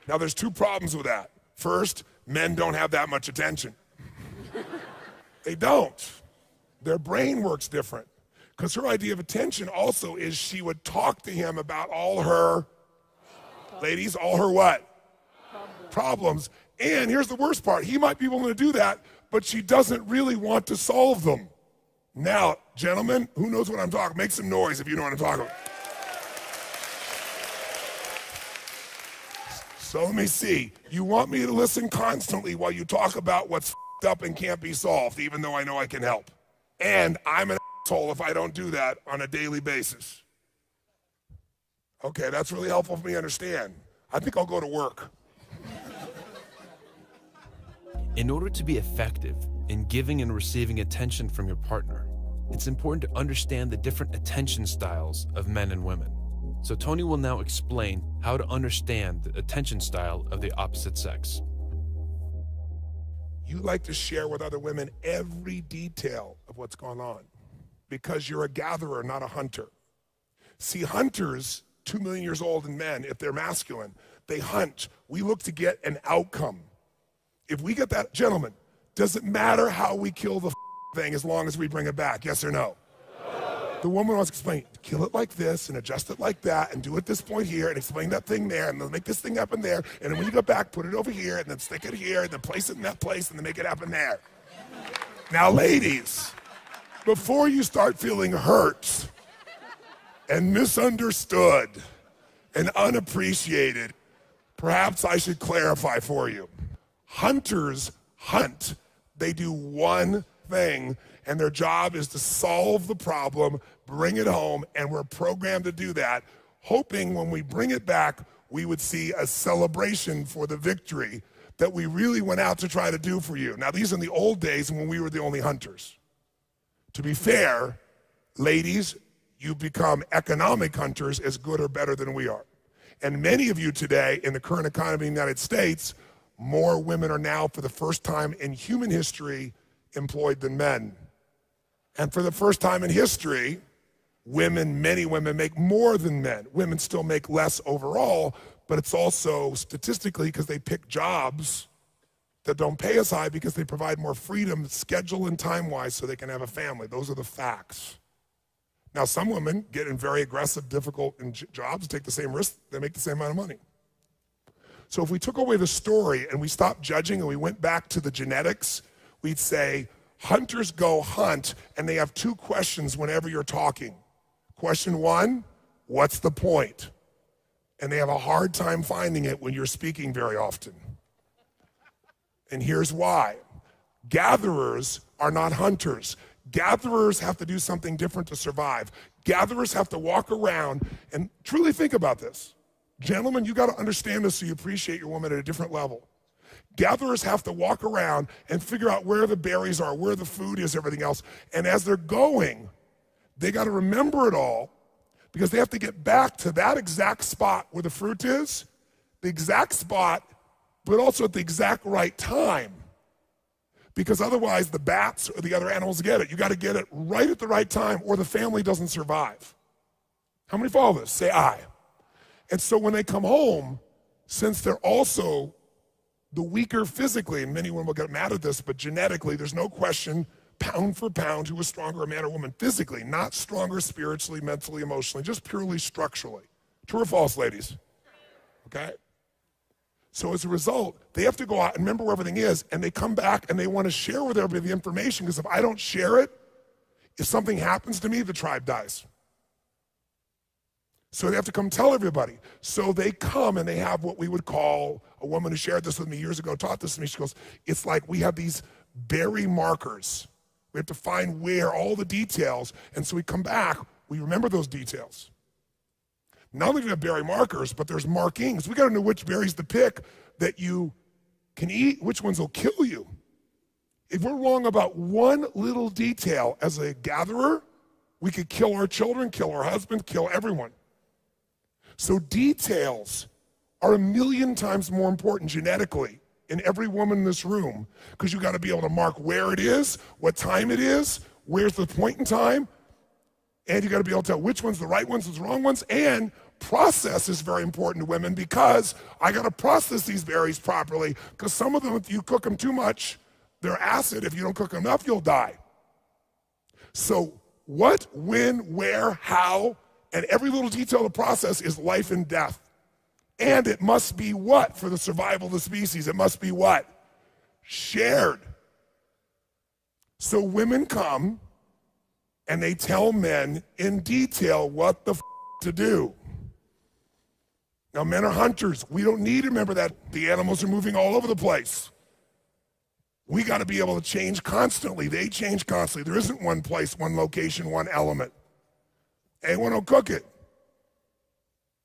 Speaker 2: Now, there's two problems with that. First, men don't have that much attention. They don't. Their brain works different. Because her idea of attention also is she would talk to him about all her, ladies, all her what? Problems. And here's the worst part. He might be willing to do that, but she doesn't really want to solve them. Now, Gentlemen, who knows what I'm talking? Make some noise if you know what I'm talking about. So let me see. You want me to listen constantly while you talk about what's f***ed up and can't be solved, even though I know I can help. And I'm an asshole if I don't do that on a daily basis. Okay, that's really helpful for me to understand. I think I'll go to work.
Speaker 1: In order to be effective in giving and receiving attention from your partner, it's important to understand the different attention styles of men and women. So Tony will now explain how to understand the attention style of the opposite sex.
Speaker 2: You like to share with other women every detail of what's going on because you're a gatherer, not a hunter. See, hunters, 2 million years old in men, if they're masculine, they hunt. We look to get an outcome. If we get that, gentlemen, does it matter how we kill the thing as long as we bring it back? Yes or no? The woman wants to explain, kill it like this and adjust it like that and do it this point here and explain that thing there and then make this thing happen there and then when you go back, put it over here and then stick it here and then place it in that place and then make it happen there. Now, ladies, before you start feeling hurt and misunderstood and unappreciated, perhaps I should clarify for you. Hunters hunt. They do one thing, and their job is to solve the problem, bring it home, and we're programmed to do that, hoping when we bring it back, we would see a celebration for the victory that we really went out to try to do for you. Now, these are in the old days when we were the only hunters. To be fair, ladies, you become economic hunters as good or better than we are. And many of you today, in the current economy in the United States, more women are now, for the first time in human history, employed than men. And for the first time in history, many women make more than men. Women still make less overall, but it's also statistically because they pick jobs that don't pay as high because they provide more freedom, schedule and time-wise, so they can have a family. Those are the facts. Now, some women get in very aggressive, difficult jobs, take the same risk, they make the same amount of money. So if we took away the story and we stopped judging and we went back to the genetics, we'd say, hunters go hunt, and they have two questions whenever you're talking. Question one, what's the point? And they have a hard time finding it when you're speaking very often. And here's why. Gatherers are not hunters. Gatherers have to do something different to survive. Gatherers have to walk around and truly think about this. Gentlemen, you got to understand this so you appreciate your woman at a different level. Gatherers have to walk around and figure out where the berries are, where the food is, everything else. And as they're going, they got to remember it all because they have to get back to that exact spot where the fruit is, the exact spot, but also at the exact right time. Because otherwise the bats or the other animals get it. You got to get it right at the right time or the family doesn't survive. How many follow this? Say aye. And so when they come home, since they're also the weaker physically, and many women will get mad at this, but genetically, there's no question, pound for pound, who is stronger, a man or woman physically, not stronger spiritually, mentally, emotionally, just purely structurally. True or false, ladies? Okay? So as a result, they have to go out and remember where everything is, and they come back and they want to share with everybody the information, because if I don't share it, if something happens to me, the tribe dies. So they have to come tell everybody. So they come and they have what we would call, a woman who shared this with me years ago, taught this to me, she goes, it's like we have these berry markers. We have to find where, all the details, and so we come back, we remember those details. Not only do we have berry markers, but there's markings. We gotta know which berries to pick that you can eat, which ones will kill you. If we're wrong about one little detail as a gatherer, we could kill our children, kill our husband, kill everyone. So details are 1,000,000 times more important genetically in every woman in this room, because you got to be able to mark where it is, what time it is, where's the point in time, and you got to be able to tell which one's the right ones, the wrong ones, and process is very important to women, because I got to process these berries properly, because some of them, if you cook them too much, they're acid. If you don't cook them enough, you'll die. So what, when, where, how, and every little detail of the process is life and death. And it must be what for the survival of the species? It must be what? Shared. So women come And they tell men in detail what the to do. Now, men are hunters. We don't need to remember that the animals are moving all over the place. We got to be able to change constantly. They change constantly. There isn't one place, one location, one element. Anyone will cook it.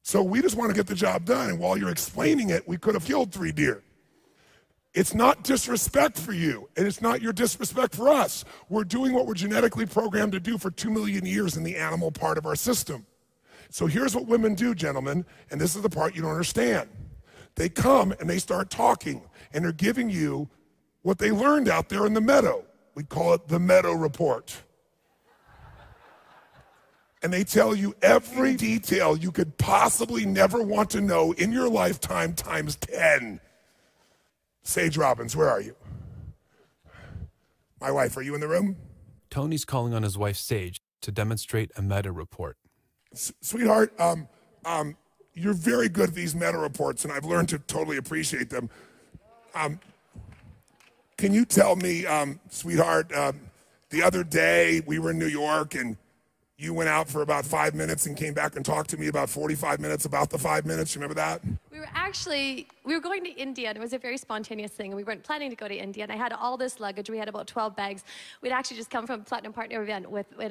Speaker 2: So we just want to get the job done. And while you're explaining it, we could have killed 3 deer. It's not disrespect for you, and it's not your disrespect for us. We're doing what we're genetically programmed to do for 2 million years in the animal part of our system. So here's what women do, gentlemen, and this is the part you don't understand. They come and they start talking, and they're giving you what they learned out there in the meadow. We call it the meadow report. And they tell you every detail you could possibly never want to know in your lifetime times 10. Sage Robbins, where are you? My wife, are you in the room?
Speaker 1: Tony's calling on his wife, Sage, to demonstrate a meta report.
Speaker 2: Sweetheart, you're very good at these meta reports, and I've learned to totally appreciate them. Can you tell me, sweetheart, the other day we were in New York, and you went out for about 5 minutes and came back and talked to me about 45 minutes about the 5 minutes. You remember that?
Speaker 6: We were going to India, and it was a very spontaneous thing. We weren't planning to go to India, and I had all this luggage. We had about 12 bags. We'd actually just come from a Platinum Partner event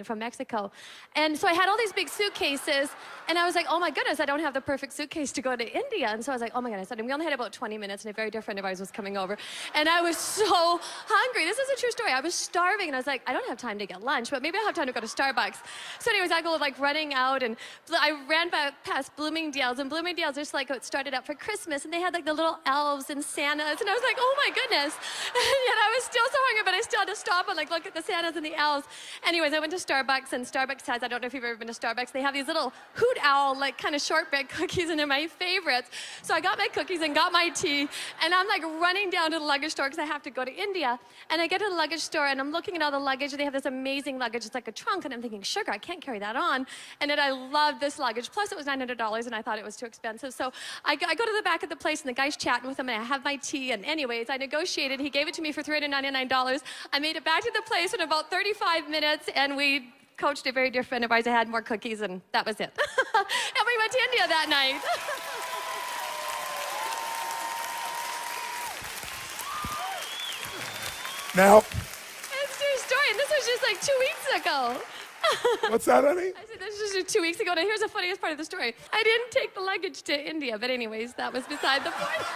Speaker 6: from Mexico. And so I had all these big suitcases, and I was like, oh my goodness, I don't have the perfect suitcase to go to India. And so I was like, oh my goodness. And we only had about 20 minutes, and a very dear friend of ours was coming over. And I was so hungry. This is a true story. I was starving, and I was like, I don't have time to get lunch, but maybe I'll have time to go to Starbucks. So anyways, I go like running out, and I ran past Bloomingdale's, and Bloomingdale's just like it started up for Christmas, and they had like the little elves and Santas, and I was like, oh my goodness. And yet I was still so hungry, but I still had to stop and like look at the Santas and the elves. Anyways, I went to Starbucks, and Starbucks has, I don't know if you've ever been to Starbucks, they have these little hoot owl like kind of shortbread cookies, and they're my favorites. So I got my cookies and got my tea, and I'm like running down to the luggage store because I have to go to India. And I get to the luggage store, and I'm looking at all the luggage. They have this amazing luggage. It's like a trunk, and I'm thinking, sugar, I can't carry that on. And then I loved this luggage. Plus, it was $900, and I thought it was too expensive. So I go to the back of the place, and the guy's chatting with him, and I have my tea. And anyways, I negotiated. He gave it to me for $399. I made it back to the place in about 35 minutes, and we coached a very dear friend of ours. I had more cookies, and that was it. And we went to India that night.
Speaker 2: Now,
Speaker 6: It's a true story, and this was just like 2 weeks ago.
Speaker 2: what's that, honey?
Speaker 6: I said this was just 2 weeks ago. Now here's the funniest part of the story. I didn't take the luggage to India, but anyways, that was beside the point.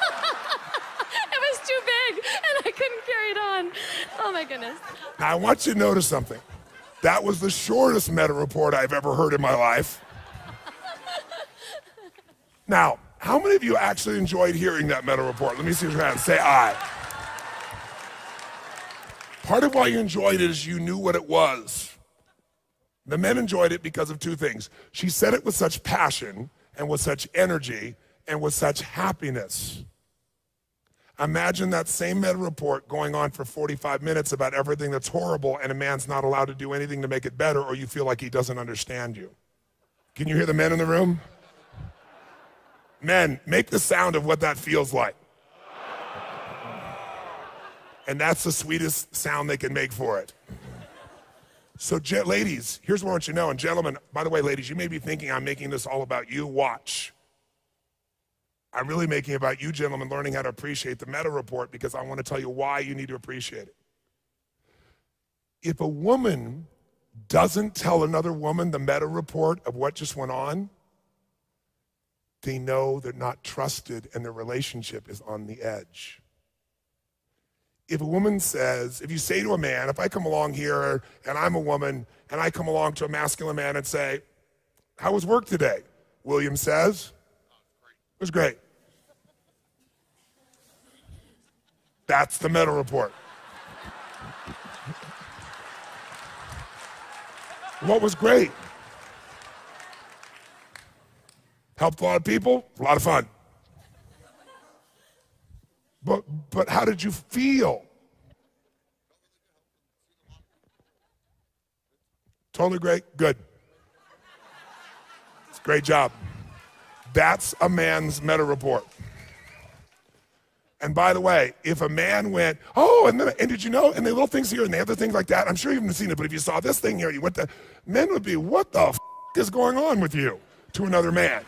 Speaker 6: It was too big, and I couldn't carry it on. Oh my goodness.
Speaker 2: Now, I want you to notice something. That was the shortest meta report I've ever heard in my life. Now, how many of you actually enjoyed hearing that meta report? Let me see your hands. Say aye. Part of why you enjoyed it is you knew what it was. The men enjoyed it because of 2 things. She said it with such passion and with such energy and with such happiness. Imagine that same meta report going on for 45 minutes about everything that's horrible, and a man's not allowed to do anything to make it better, or you feel like he doesn't understand you. Can you hear the men in the room? Men, make the sound of what that feels like. And that's the sweetest sound they can make for it. So ladies, here's what I want you to know, and gentlemen, by the way, ladies, you may be thinking I'm making this all about you. Watch. I'm really making it about you, gentlemen, learning how to appreciate the meta report, because I want to tell you why you need to appreciate it. If a woman doesn't tell another woman the meta report of what just went on, they know they're not trusted and their relationship is on the edge. If a woman says, if you say to a man, if I come along here and I'm a woman and I come along to a masculine man and say, how was work today? William says, it was great. That's the meta report. What was great? Helped a lot of people, a lot of fun. But how did you feel? Totally great? Good. It's a great job. That's a man's meta report. And by the way, if a man went, oh, and did you know, and the little things here and the other things like that, I'm sure you haven't seen it, but if you saw this thing here, you went to, men would be, what the f is going on with you, to another man.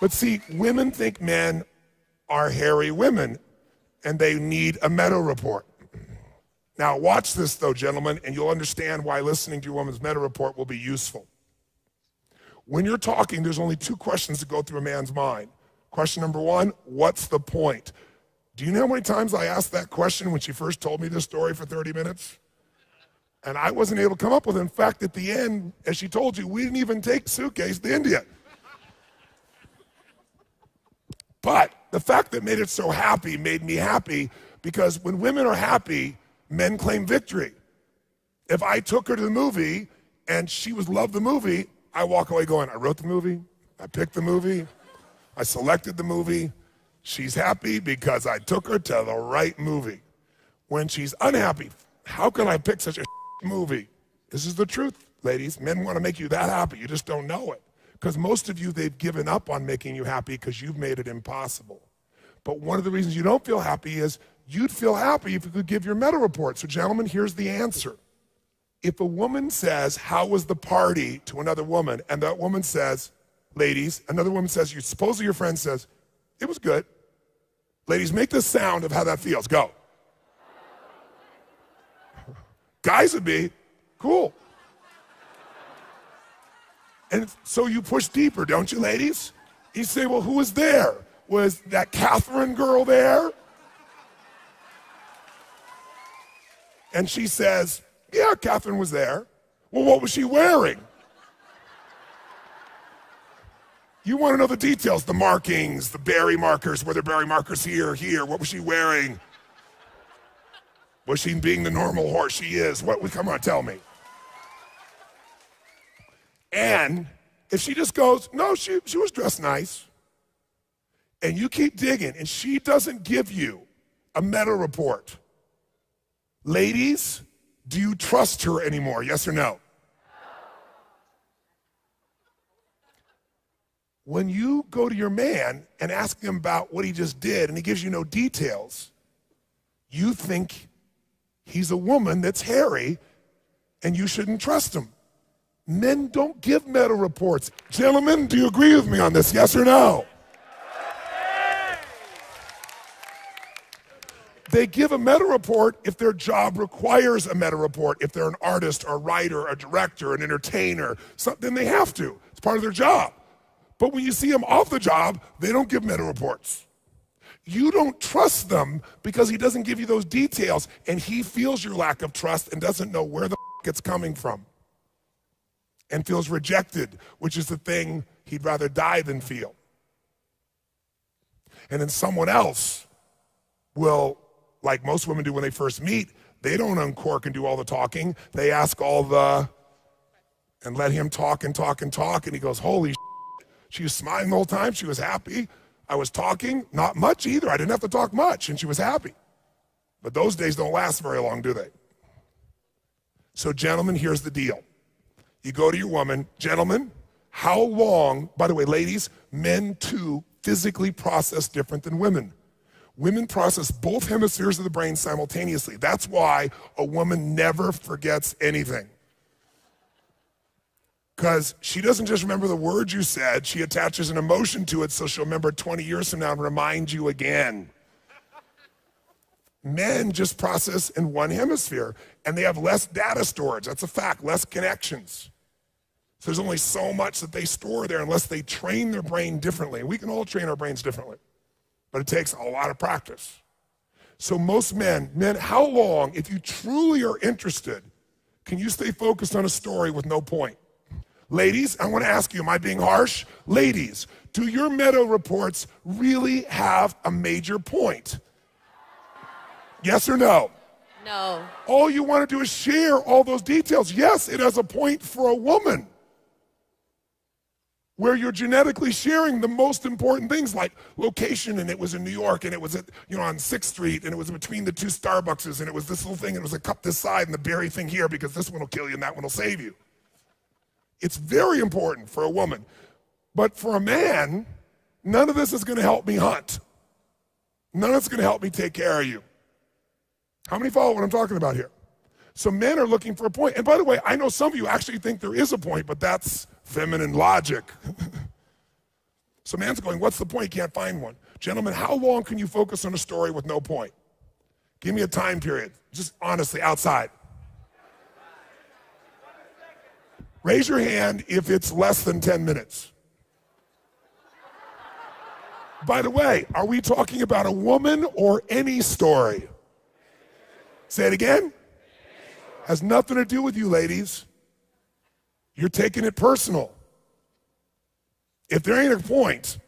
Speaker 2: But see, women think men are hairy women, and they need a meta report. Now watch this though, gentlemen, and you'll understand why listening to your woman's meta report will be useful. When you're talking, there's only 2 questions that go through a man's mind. Question number 1, what's the point? Do you know how many times I asked that question when she first told me this story for 30 minutes? And I wasn't able to come up with it. In fact, at the end, as she told you, we didn't even take the suitcase to India. But the fact that made it so happy made me happy, because when women are happy, men claim victory. If I took her to the movie and she loved the movie, I walk away going, I wrote the movie, I picked the movie, I selected the movie. She's happy because I took her to the right movie. When she's unhappy, how can I pick such a movie? This is the truth, ladies. Men want to make you that happy. You just don't know it. Because most of you, they've given up on making you happy because you've made it impossible. But one of the reasons you don't feel happy is you'd feel happy if you could give your meta report. So gentlemen, here's the answer. If a woman says, how was the party, to another woman, and that woman says, ladies, another woman says, supposedly your friend says, it was good. Ladies, make the sound of how that feels. Go. Guys would be, cool. And so you push deeper, don't you, ladies? You say, well, who was there? Was that Catherine girl there? And she says, yeah, Catherine was there. Well, what was she wearing? You want to know the details, the markings, the berry markers, were there berry markers here, here? What was she wearing? Was she being the normal horse she is? Come on, tell me. And if she just goes, no, she was dressed nice, and you keep digging, and she doesn't give you a meta report, ladies, do you trust her anymore, yes or no? When you go to your man and ask him about what he just did and he gives you no details, you think he's a woman that's hairy and you shouldn't trust him. Men don't give meta reports. Gentlemen, do you agree with me on this, yes or no? They give a meta report if their job requires a meta report. If they're an artist, or a writer, a director, an entertainer, then they have to. It's part of their job. But when you see them off the job, they don't give meta reports. You don't trust them because he doesn't give you those details, and he feels your lack of trust and doesn't know where the it's coming from, and feels rejected, which is the thing he'd rather die than feel. And then someone else will, like most women do when they first meet, they don't uncork and do all the talking. They ask and let him talk and talk and talk, and he goes, holy shit. She was smiling the whole time. She was happy. I was talking, not much either. I didn't have to talk much, and she was happy. But those days don't last very long, do they? So gentlemen, here's the deal. You go to your woman, gentlemen, how long, by the way, ladies, men too physically process different than women. Women process both hemispheres of the brain simultaneously. That's why a woman never forgets anything. Because she doesn't just remember the words you said, she attaches an emotion to it, so she'll remember 20 years from now and remind you again. Men just process in one hemisphere, and they have less data storage. That's a fact, less connections. So there's only so much that they store there unless they train their brain differently. We can all train our brains differently, but it takes a lot of practice. So most men, how long, if you truly are interested, can you stay focused on a story with no point? Ladies, I want to ask you, am I being harsh? Ladies, do your meta reports really have a major point? Yes or no?
Speaker 6: No.
Speaker 2: All you want to do is share all those details. Yes, it has a point for a woman, where you're genetically sharing the most important things, like location, and it was in New York, and it was at, on 6th Street, and it was between the 2 Starbuckses, and it was this little thing, and it was a cup this side and the berry thing here, because this one will kill you and that one will save you. It's very important for a woman. But for a man, none of this is going to help me hunt. None of it's going to help me take care of you. How many follow what I'm talking about here? So men are looking for a point. And by the way, I know some of you actually think there is a point, but that's feminine logic. So man's going, what's the point? You can't find one. Gentlemen, how long can you focus on a story with no point? Give me a time period, just honestly, outside. Raise your hand if it's less than 10 minutes. By the way, are we talking about a woman or any story? Say it again. Has nothing to do with you, ladies. You're taking it personal. If there ain't a point,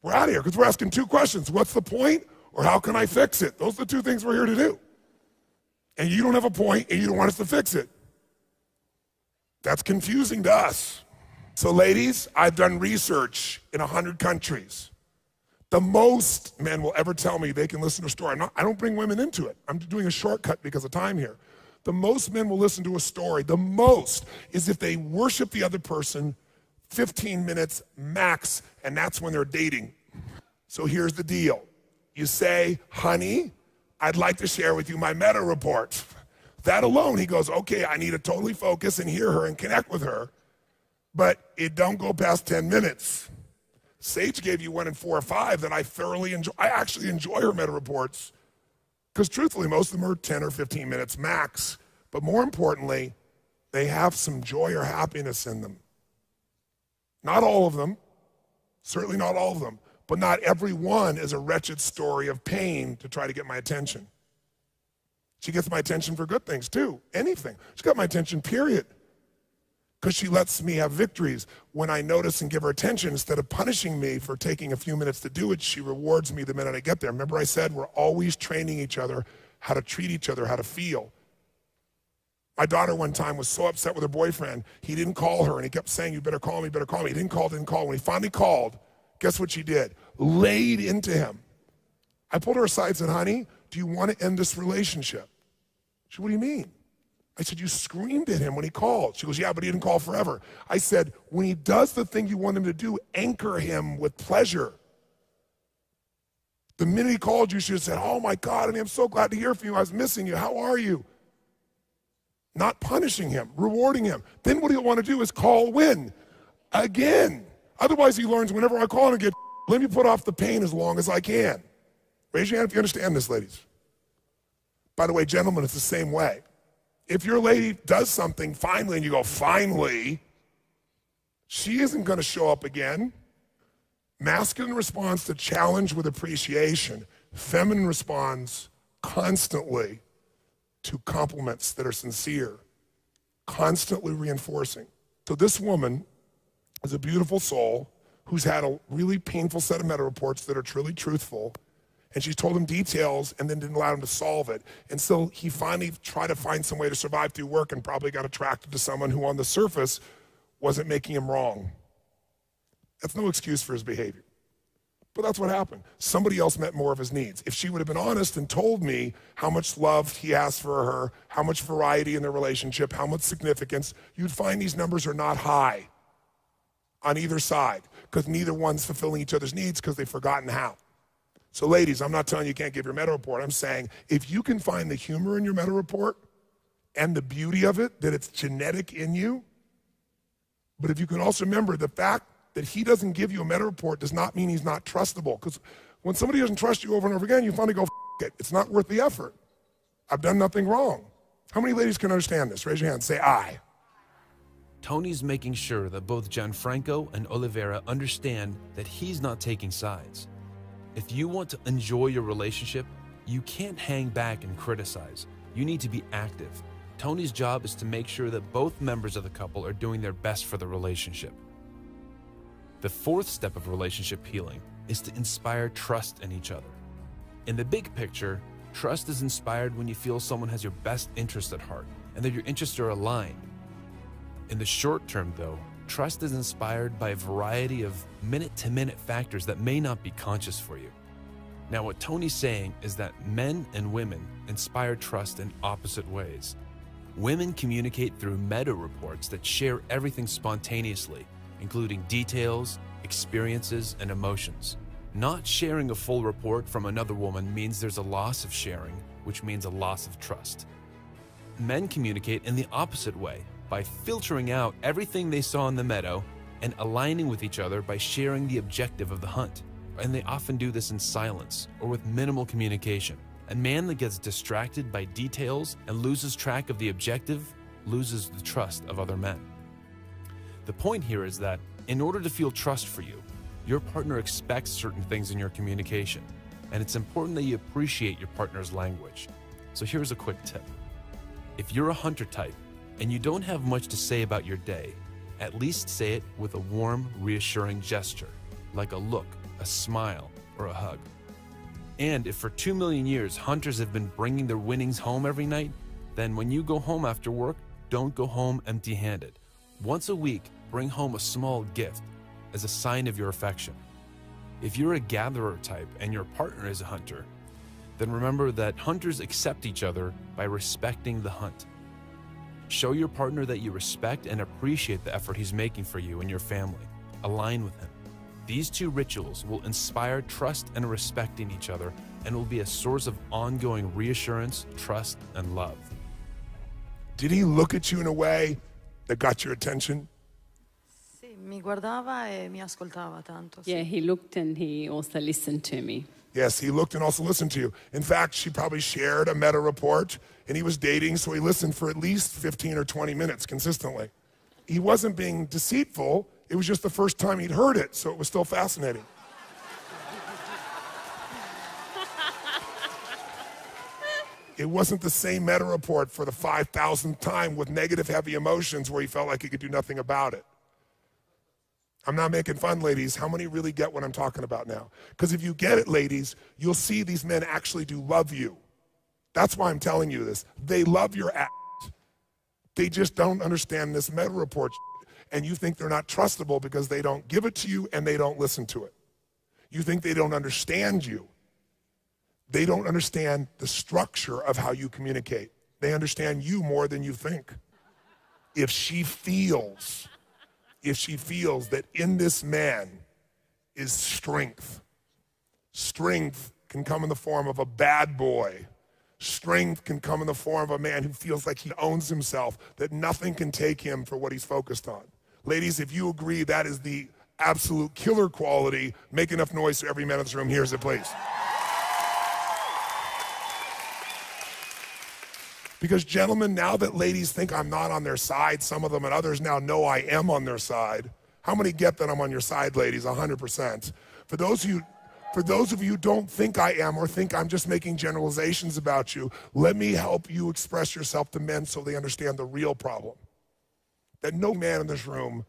Speaker 2: we're out of here because we're asking two questions. What's the point, or how can I fix it? Those are the two things we're here to do. And you don't have a point and you don't want us to fix it. That's confusing to us. So ladies, I've done research in 100 countries. The most men will ever tell me they can listen to a story. I don't bring women into it. I'm doing a shortcut because of time here. The most men will listen to a story, the most, is if they worship the other person 15 minutes max, and that's when they're dating. So here's the deal. You say, honey, I'd like to share with you my meta report. That alone, he goes, okay, I need to totally focus and hear her and connect with her, but it don't go past 10 minutes. Sage gave you 1 in 4 or 5 that I thoroughly enjoy. I actually enjoy her meta reports because truthfully, most of them are 10 or 15 minutes max. But more importantly, they have some joy or happiness in them. Not all of them, certainly not all of them, but not every one is a wretched story of pain to try to get my attention. She gets my attention for good things too, anything. She got my attention, period. Because she lets me have victories. When I notice and give her attention, instead of punishing me for taking a few minutes to do it, she rewards me the minute I get there. Remember I said we're always training each other how to treat each other, how to feel. My daughter one time was so upset with her boyfriend, he didn't call her and he kept saying, you better call me, you better call me. He didn't call. When he finally called, guess what she did? Laid into him. I pulled her aside and said, honey, do you want to end this relationship? She said, what do you mean? I said, you screamed at him when he called. She goes, yeah, but he didn't call forever. I said, when he does the thing you want him to do, anchor him with pleasure. The minute he called you, she said, oh my God, honey, I'm so glad to hear from you. I was missing you. How are you? Not punishing him, rewarding him. Then what he'll want to do is call when? Again. Otherwise he learns whenever I call him and get, let me put off the pain as long as I can. Raise your hand if you understand this, ladies. By the way, gentlemen, it's the same way. If your lady does something finally and you go, finally, she isn't going to show up again. Masculine responds to challenge with appreciation. Feminine responds constantly to compliments that are sincere, constantly reinforcing. So this woman is a beautiful soul who's had a really painful set of meta reports that are truly truthful, and she told him details and then didn't allow him to solve it. And so he finally tried to find some way to survive through work and probably got attracted to someone who on the surface wasn't making him wrong. That's no excuse for his behavior. But that's what happened. Somebody else met more of his needs. If she would have been honest and told me how much love he has for her, how much variety in their relationship, how much significance, you'd find these numbers are not high on either side because neither one's fulfilling each other's needs because they've forgotten how. So ladies, I'm not telling you can't give your meta report. I'm saying if you can find the humor in your meta report and the beauty of it, that it's genetic in you, but if you can also remember the fact that he doesn't give you a meta report does not mean he's not trustable. Because when somebody doesn't trust you over and over again, you finally go, it. It's not worth the effort. I've done nothing wrong. How many ladies can understand this? Raise your hand. Say I.
Speaker 1: Tony's making sure that both Gianfranco and Oliveira understand that he's not taking sides. If you want to enjoy your relationship, you can't hang back and criticize. You need to be active. Tony's job is to make sure that both members of the couple are doing their best for the relationship. The fourth step of relationship healing is to inspire trust in each other. In the big picture, trust is inspired when you feel someone has your best interest at heart and that your interests are aligned. In the short term, though, trust is inspired by a variety of minute-to-minute factors that may not be conscious for you. Now, what Tony's saying is that men and women inspire trust in opposite ways. Women communicate through meta reports that share everything spontaneously, including details, experiences, and emotions. Not sharing a full report from another woman means there's a loss of sharing, which means a loss of trust. Men communicate in the opposite way, by filtering out everything they saw in the meadow and aligning with each other by sharing the objective of the hunt. And they often do this in silence or with minimal communication. A man that gets distracted by details and loses track of the objective loses the trust of other men. The point here is that in order to feel trust for you, your partner expects certain things in your communication, and it's important that you appreciate your partner's language. So here's a quick tip. If you're a hunter type and you don't have much to say about your day, at least say it with a warm, reassuring gesture, like a look, a smile, or a hug. And if for 2 million years hunters have been bringing their winnings home every night, then when you go home after work, don't go home empty-handed. Once a week, bring home a small gift as a sign of your affection. If you're a gatherer type and your partner is a hunter, then remember that hunters accept each other by respecting the hunt. Show your partner that you respect and appreciate the effort he's making for you and your family. Align with him. These two rituals will inspire trust and respect in each other and will be a source of ongoing reassurance, trust, and love.
Speaker 2: Did he look at you in a way that got your attention?
Speaker 3: Sì, mi guardava e mi ascoltava tanto. Sì.
Speaker 4: Yeah, he looked and he also listened to me.
Speaker 2: Yes, he looked and also listened to you. In fact, she probably shared a meta report, and he was dating, so he listened for at least 15 or 20 minutes consistently. He wasn't being deceitful. It was just the first time he'd heard it, so it was still fascinating. It wasn't the same meta report for the 5,000th time with negative, heavy emotions where he felt like he could do nothing about it. I'm not making fun, ladies. How many really get what I'm talking about now? Because if you get it, ladies, you'll see these men actually do love you. That's why I'm telling you this. They love your ass. They just don't understand this meta report shit. And you think they're not trustable because they don't give it to you and they don't listen to it. You think they don't understand you. They don't understand the structure of how you communicate. They understand you more than you think. If she feels that in this man is strength, strength can come in the form of a bad boy. Strength can come in the form of a man who feels like he owns himself, that nothing can take him for what he's focused on. Ladies, if you agree that is the absolute killer quality, make enough noise so every man in this room hears it, please. Because gentlemen, now that ladies think I'm not on their side, some of them and others now know I am on their side. How many get that I'm on your side, ladies? 100%. For those of you who don't think I am or think I'm just making generalizations about you, let me help you express yourself to men so they understand the real problem. That no man in this room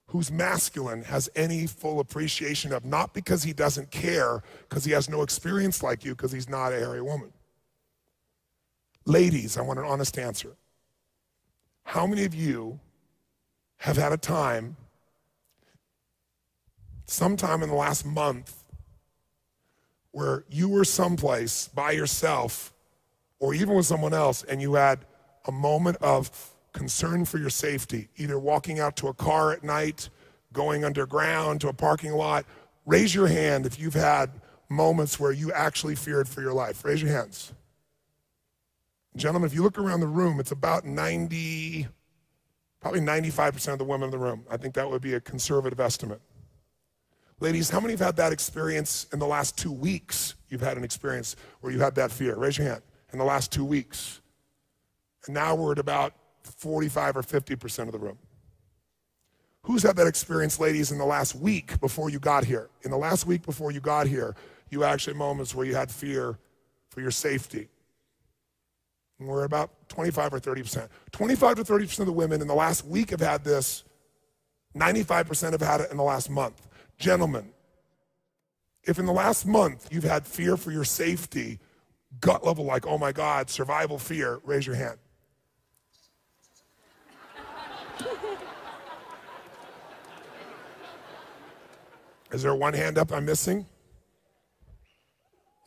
Speaker 2: who's masculine has any full appreciation of, not because he doesn't care, because he has no experience like you, because he's not a hairy woman. Ladies, I want an honest answer. How many of you have had a time, sometime in the last month, where you were someplace by yourself or even with someone else and you had a moment of concern for your safety, either walking out to a car at night, going underground to a parking lot? Raise your hand if you've had moments where you actually feared for your life. Raise your hands. Gentlemen, if you look around the room, it's about probably 95% of the women in the room. I think that would be a conservative estimate. Ladies, how many have had that experience in the last 2 weeks? You've had an experience where you had that fear. Raise your hand. In the last 2 weeks. And now we're at about 45 or 50% of the room. Who's had that experience, ladies, in the last week before you got here? In the last week before you got here, you actually had moments where you had fear for your safety. And we're about 25 or 30%. 25 to 30% of the women in the last week have had this. 95% have had it in the last month. Gentlemen, if in the last month you've had fear for your safety, gut level, like, oh my God, survival fear, raise your hand. Is there one hand up I'm missing?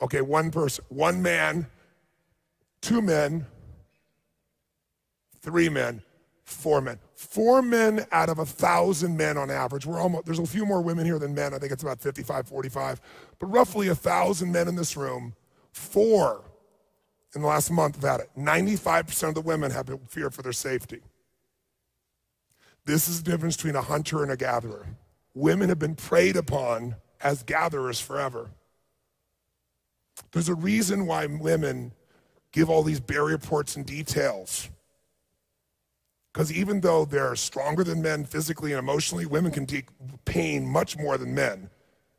Speaker 2: Okay, one person, one man, 2 men, 3 men, 4 men. 4 men out of 1,000 men on average. There's a few more women here than men. I think it's about 55, 45. But roughly 1,000 men in this room, 4 in the last month have had it. 95% of the women have fear for their safety. This is the difference between a hunter and a gatherer. Women have been preyed upon as gatherers forever. There's a reason why women give all these barrier reports and details. Because even though they're stronger than men physically and emotionally, women can take pain much more than men.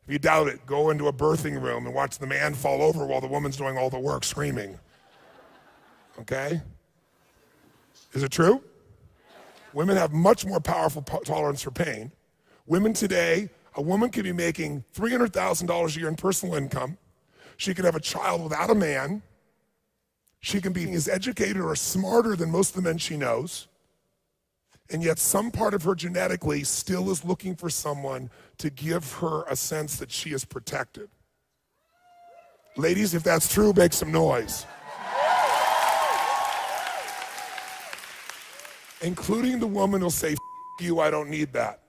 Speaker 2: If you doubt it, go into a birthing room and watch the man fall over while the woman's doing all the work screaming. Okay? Is it true? Women have much more powerful tolerance for pain. Women today, a woman could be making $300,000 a year in personal income. She could have a child without a man. She can be as educated or smarter than most of the men she knows. And yet some part of her genetically still is looking for someone to give her a sense that she is protected. Ladies, if that's true, make some noise. Including the woman who'll say, "F you, I don't need that."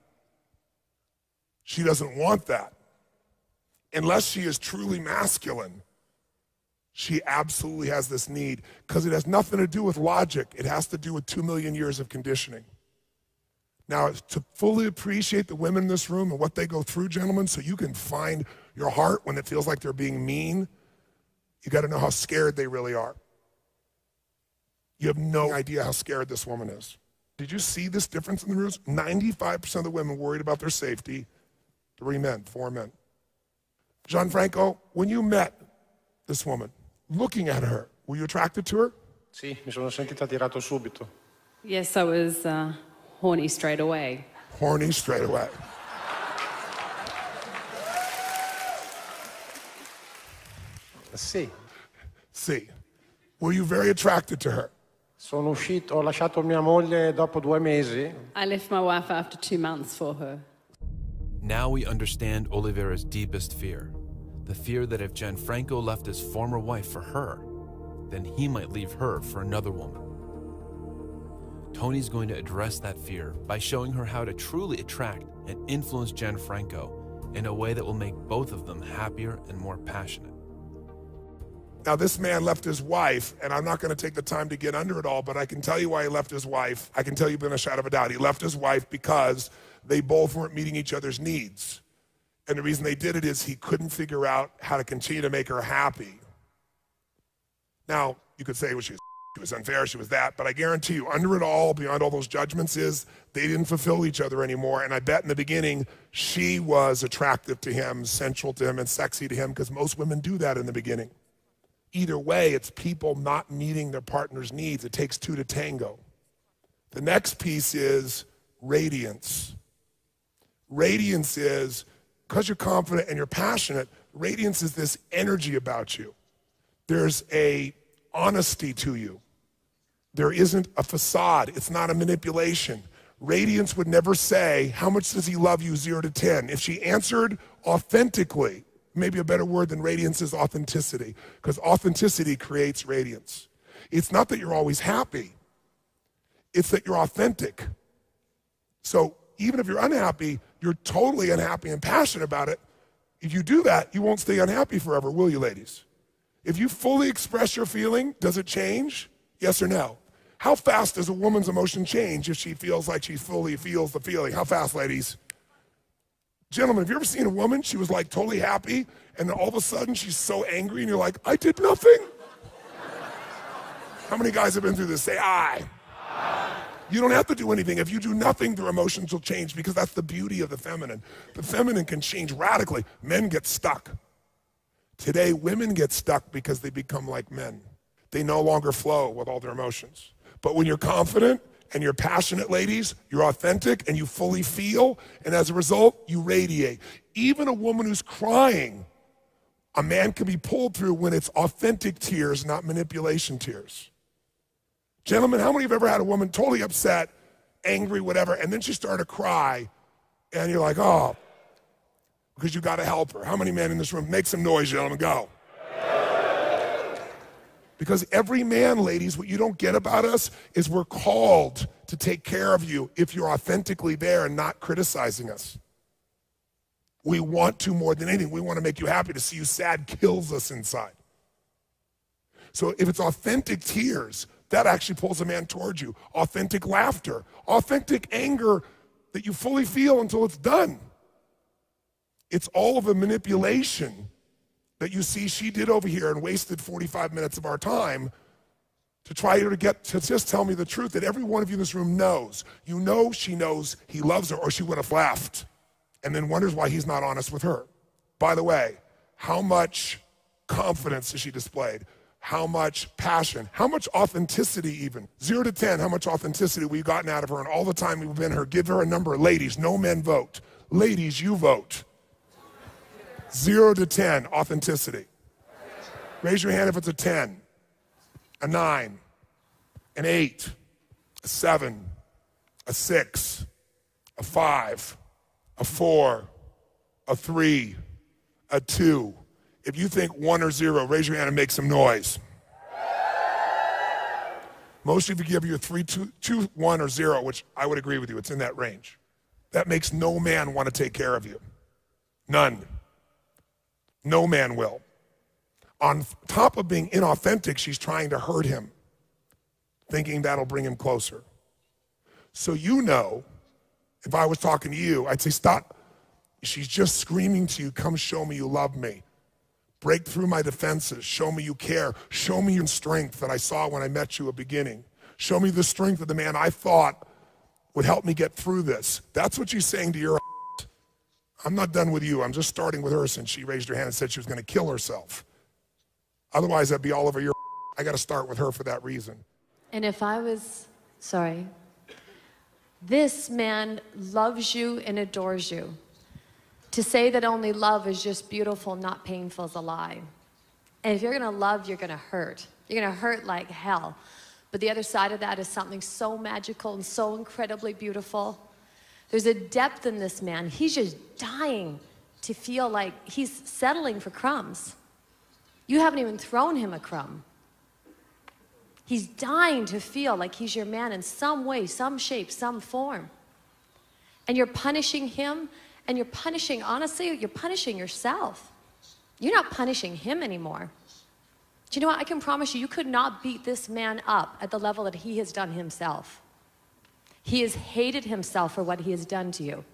Speaker 2: She doesn't want that. Unless she is truly masculine, she absolutely has this need, because it has nothing to do with logic. It has to do with 2 million years of conditioning. Now, to fully appreciate the women in this room and what they go through, gentlemen, so you can find your heart when it feels like they're being mean, you got to know how scared they really are. You have no idea how scared this woman is. Did you see this difference in the rooms? 95% of the women worried about their safety. 3 men, 4 men. Gianfranco, when you met this woman, looking at her, were you attracted to her?
Speaker 5: Sì, mi sono sentito attirato subito.
Speaker 4: Yes, I was horny straight away.
Speaker 2: Horny straight away.
Speaker 5: Sì.
Speaker 2: See, were you very attracted to her?
Speaker 5: Ho lasciato mia moglie dopo 2 mesi.
Speaker 4: I left my wife after 2 months for her.
Speaker 1: Now we understand Oliveira's deepest fear. The fear that if Gianfranco left his former wife for her, then he might leave her for another woman. Tony's going to address that fear by showing her how to truly attract and influence Gianfranco in a way that will make both of them happier and more passionate.
Speaker 2: Now, this man left his wife, and I'm not going to take the time to get under it all, but I can tell you why he left his wife. I can tell you beyond a shadow of a doubt. He left his wife because they both weren't meeting each other's needs. And the reason they did it is he couldn't figure out how to continue to make her happy. Now, you could say, well, she was unfair, she was that, but I guarantee you, under it all, beyond all those judgments, is they didn't fulfill each other anymore. And I bet in the beginning, she was attractive to him, central to him, and sexy to him, because most women do that in the beginning. Either way, it's people not meeting their partner's needs. It takes 2 to tango. The next piece is radiance. Radiance is, because you're confident and you're passionate, radiance is this energy about you. There's a honesty to you. There isn't a facade. It's not a manipulation. Radiance would never say, how much does he love you, 0 to 10? If she answered authentically, maybe a better word than radiance is authenticity, because authenticity creates radiance. It's not that you're always happy. It's that you're authentic. So even if you're unhappy, you're totally unhappy and passionate about it. If you do that, you won't stay unhappy forever, will you, ladies? If you fully express your feeling, does it change? Yes or no? How fast does a woman's emotion change if she feels like she fully feels the feeling? How fast, ladies? Gentlemen, have you ever seen a woman, she was like totally happy, and then all of a sudden she's so angry and you're like, I did nothing? How many guys have been through this? Say aye. You don't have to do anything. If you do nothing, their emotions will change, because that's the beauty of the feminine. The feminine can change radically. Men get stuck. Today, women get stuck because they become like men. They no longer flow with all their emotions. But when you're confident and you're passionate, ladies, you're authentic and you fully feel, and as a result, you radiate. Even a woman who's crying, a man can be pulled through when it's authentic tears, not manipulation tears. Gentlemen, how many have ever had a woman totally upset, angry, whatever, and then she started to cry, and you're like, oh, because you got to help her. How many men in this room? Make some noise, gentlemen, go. Because every man, ladies, what you don't get about us is we're called to take care of you if you're authentically there and not criticizing us. We want to more than anything. We want to make you happy. To see you sad kills us inside. So if it's authentic tears, that actually pulls a man towards you. Authentic laughter, authentic anger that you fully feel until it's done. It's all of a manipulation that you see she did over here and wasted 45 minutes of our time to try to get to just tell me the truth that every one of you in this room knows. You know she knows he loves her, or she would have laughed and then wonders why he's not honest with her. By the way, how much confidence has she displayed? How much passion? How much authenticity even? 0 to 10, how much authenticity we've gotten out of her, and all the time we've been her. Give her a number. Ladies, no men vote. Ladies, you vote. 0 to 10, authenticity. Raise your hand if it's a 10, a 9, an 8, a 7, a 6, a 5, a 4, a 3, a 2. If you think 1 or 0, raise your hand and make some noise. Most of you give you a 3, 2, 1, or 0, which I would agree with you. It's in that range. That makes no man want to take care of you. None. No man will. On top of being inauthentic, she's trying to hurt him, thinking that'll bring him closer. So you know, if I was talking to you, I'd say, stop. She's just screaming to you, come show me you love me. Break through my defenses. Show me you care. Show me your strength that I saw when I met you at the beginning. Show me the strength of the man I thought would help me get through this. That's what she's saying to your I'm not done with you. I'm just starting with her since she raised her hand and said she was going to kill herself. Otherwise, that'd be all over your I got to start with her for that reason.
Speaker 6: And if I was, sorry, this man loves you and adores you. To say that only love is just beautiful, not painful, is a lie. And if you're going to love, you're going to hurt. You're going to hurt like hell. But the other side of that is something so magical and so incredibly beautiful. There's a depth in this man. He's just dying to feel like he's settling for crumbs. You haven't even thrown him a crumb. He's dying to feel like he's your man in some way, some shape, some form. And you're punishing him, and you're punishing, honestly, you're punishing yourself. You're not punishing him anymore. Do you know what? I can promise you, you could not beat this man up at the level that he has done himself. He has hated himself for what he has done to you.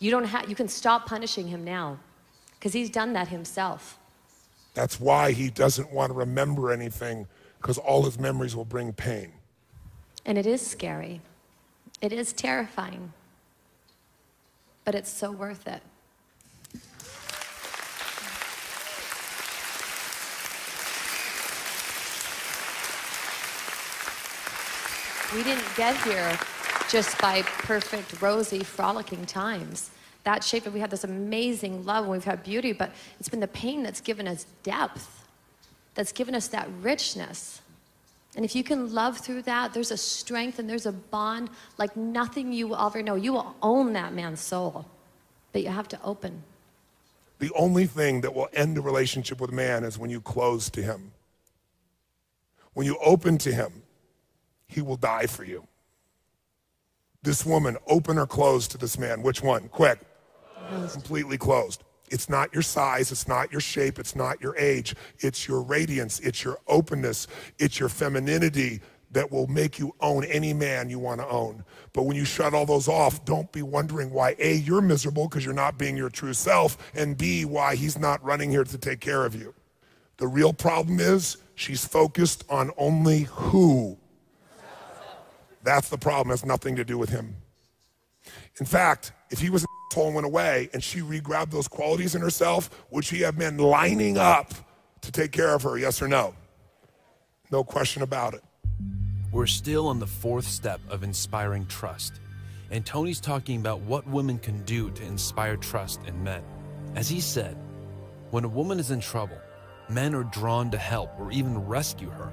Speaker 6: You can stop punishing him now, because he's done that himself.
Speaker 2: That's why he doesn't want to remember anything, because all his memories will bring pain.
Speaker 6: And it is scary. It is terrifying. But it's so worth it. We didn't get here just by perfect, rosy, frolicking times. That shape, we had this amazing love and we've had beauty, but it's been the pain that's given us depth, that's given us that richness. And if you can love through that, there's a strength and there's a bond like nothing you will ever know. You will own that man's soul, but you have to open.
Speaker 2: The only thing that will end a relationship with a man is when you close to him. When you open to him, he will die for you. This woman, open or closed to this man? Which one? Quick. Completely closed. It's not your size, it's not your shape, it's not your age. It's your radiance, it's your openness, it's your femininity that will make you own any man you want to own. But when you shut all those off, don't be wondering why A, you're miserable because you're not being your true self, and B, why he's not running here to take care of you. The real problem is she's focused on only who. That's the problem. It has nothing to do with him. In fact, if he was an asshole and went away and she re-grabbed those qualities in herself, would she have men lining up to take care of her, yes or no? No question about it.
Speaker 1: We're still on the 4th step of inspiring trust. And Tony's talking about what women can do to inspire trust in men. As he said, when a woman is in trouble, men are drawn to help or even rescue her.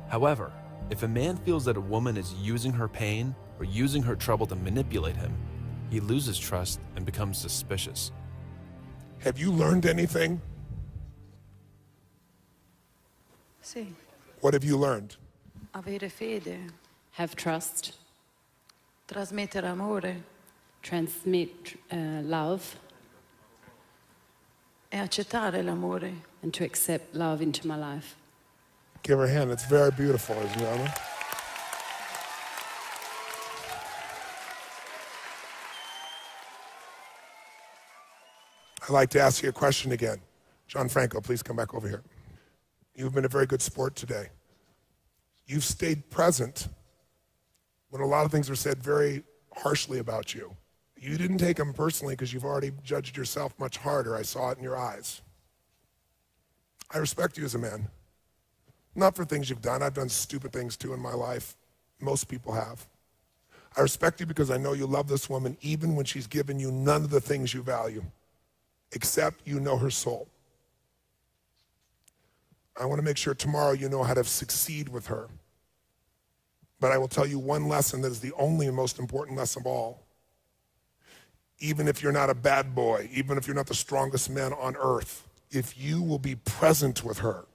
Speaker 1: However, if a man feels that a woman is using her pain or using her trouble to manipulate him, he loses trust and becomes suspicious.
Speaker 2: Have you learned anything?
Speaker 3: Sì,
Speaker 2: What have you learned?
Speaker 3: avere fede.
Speaker 4: Have trust.
Speaker 3: trasmettere amore
Speaker 4: transmit love,
Speaker 3: e accettare l'amore.
Speaker 4: and to accept love into my life.
Speaker 2: Give her a hand. It's very beautiful, ladies and gentlemen. I'd like to ask you a question again. John Franco, please come back over here. You've been a very good sport today. You've stayed present when a lot of things were said very harshly about you. You didn't take them personally because you've already judged yourself much harder. I saw it in your eyes. I respect you as a man. Not for things you've done. I've done stupid things too in my life. Most people have. I respect you because I know you love this woman even when she's given you none of the things you value, except you know her soul. I want to make sure tomorrow you know how to succeed with her. But I will tell you one lesson that is the only and most important lesson of all. Even if you're not a bad boy, even if you're not the strongest man on earth, if you will be present with her,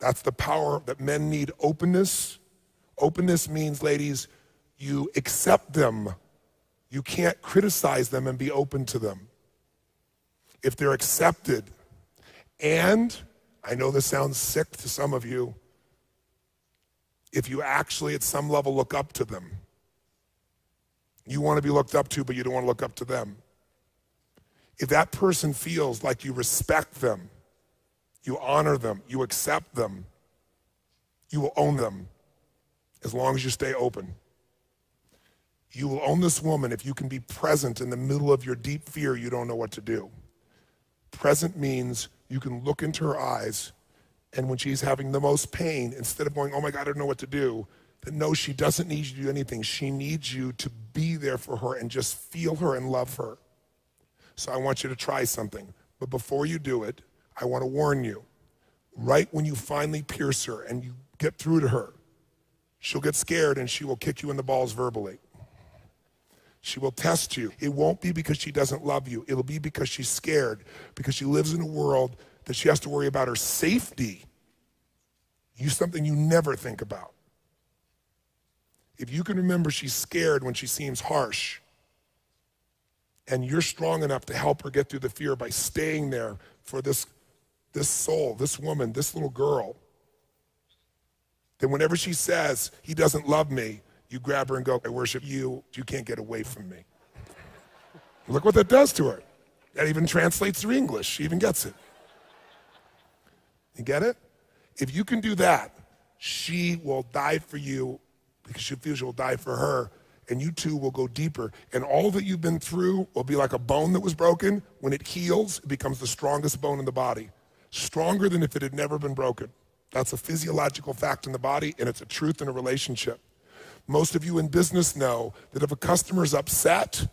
Speaker 2: that's the power that men need. Openness. Openness means, ladies, you accept them. You can't criticize them and be open to them. If they're accepted, and I know this sounds sick to some of you, if you actually at some level look up to them. You want to be looked up to, but you don't want to look up to them. If that person feels like you respect them, you honor them, you accept them, you will own them as long as you stay open. You will own this woman if you can be present in the middle of your deep fear you don't know what to do. Present means you can look into her eyes, and when she's having the most pain, instead of going, oh my God, I don't know what to do, then no, she doesn't need you to do anything. She needs you to be there for her and just feel her and love her. So I want you to try something. But before you do it, I want to warn you. Right when you finally pierce her and you get through to her, she'll get scared and she will kick you in the balls verbally. She will test you. It won't be because she doesn't love you. It'll be because she's scared, because she lives in a world that she has to worry about her safety. Something you never think about. If you can remember she's scared when she seems harsh, and you're strong enough to help her get through the fear by staying there for this soul, this woman, this little girl, then whenever she says, he doesn't love me, you grab her and go, I worship you, you can't get away from me. Look what that does to her. That even translates to English. She even gets it. You get it? If you can do that, she will die for you because she feels you'll die for her, and you two will go deeper. And all that you've been through will be like a bone that was broken. When it heals, it becomes the strongest bone in the body. Stronger than if it had never been broken. That's a physiological fact in the body, and it's a truth in a relationship. Most of you in business know that if a customer's upset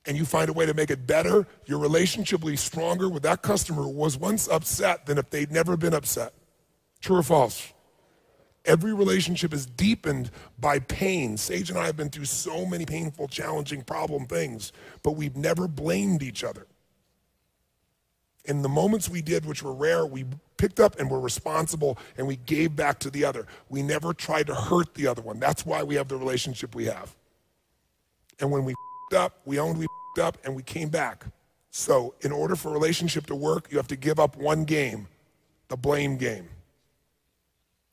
Speaker 2: and you find a way to make it better, your relationship will be stronger with that customer who was once upset than if they'd never been upset. True or false? Every relationship is deepened by pain. Sage and I have been through so many painful, challenging, problem things, but we've never blamed each other. In the moments we did, which were rare, we picked up and were responsible, and we gave back to the other. We never tried to hurt the other one. That's why we have the relationship we have. And when we up, we owned we up, and we came back. So in order for a relationship to work, you have to give up one game, the blame game.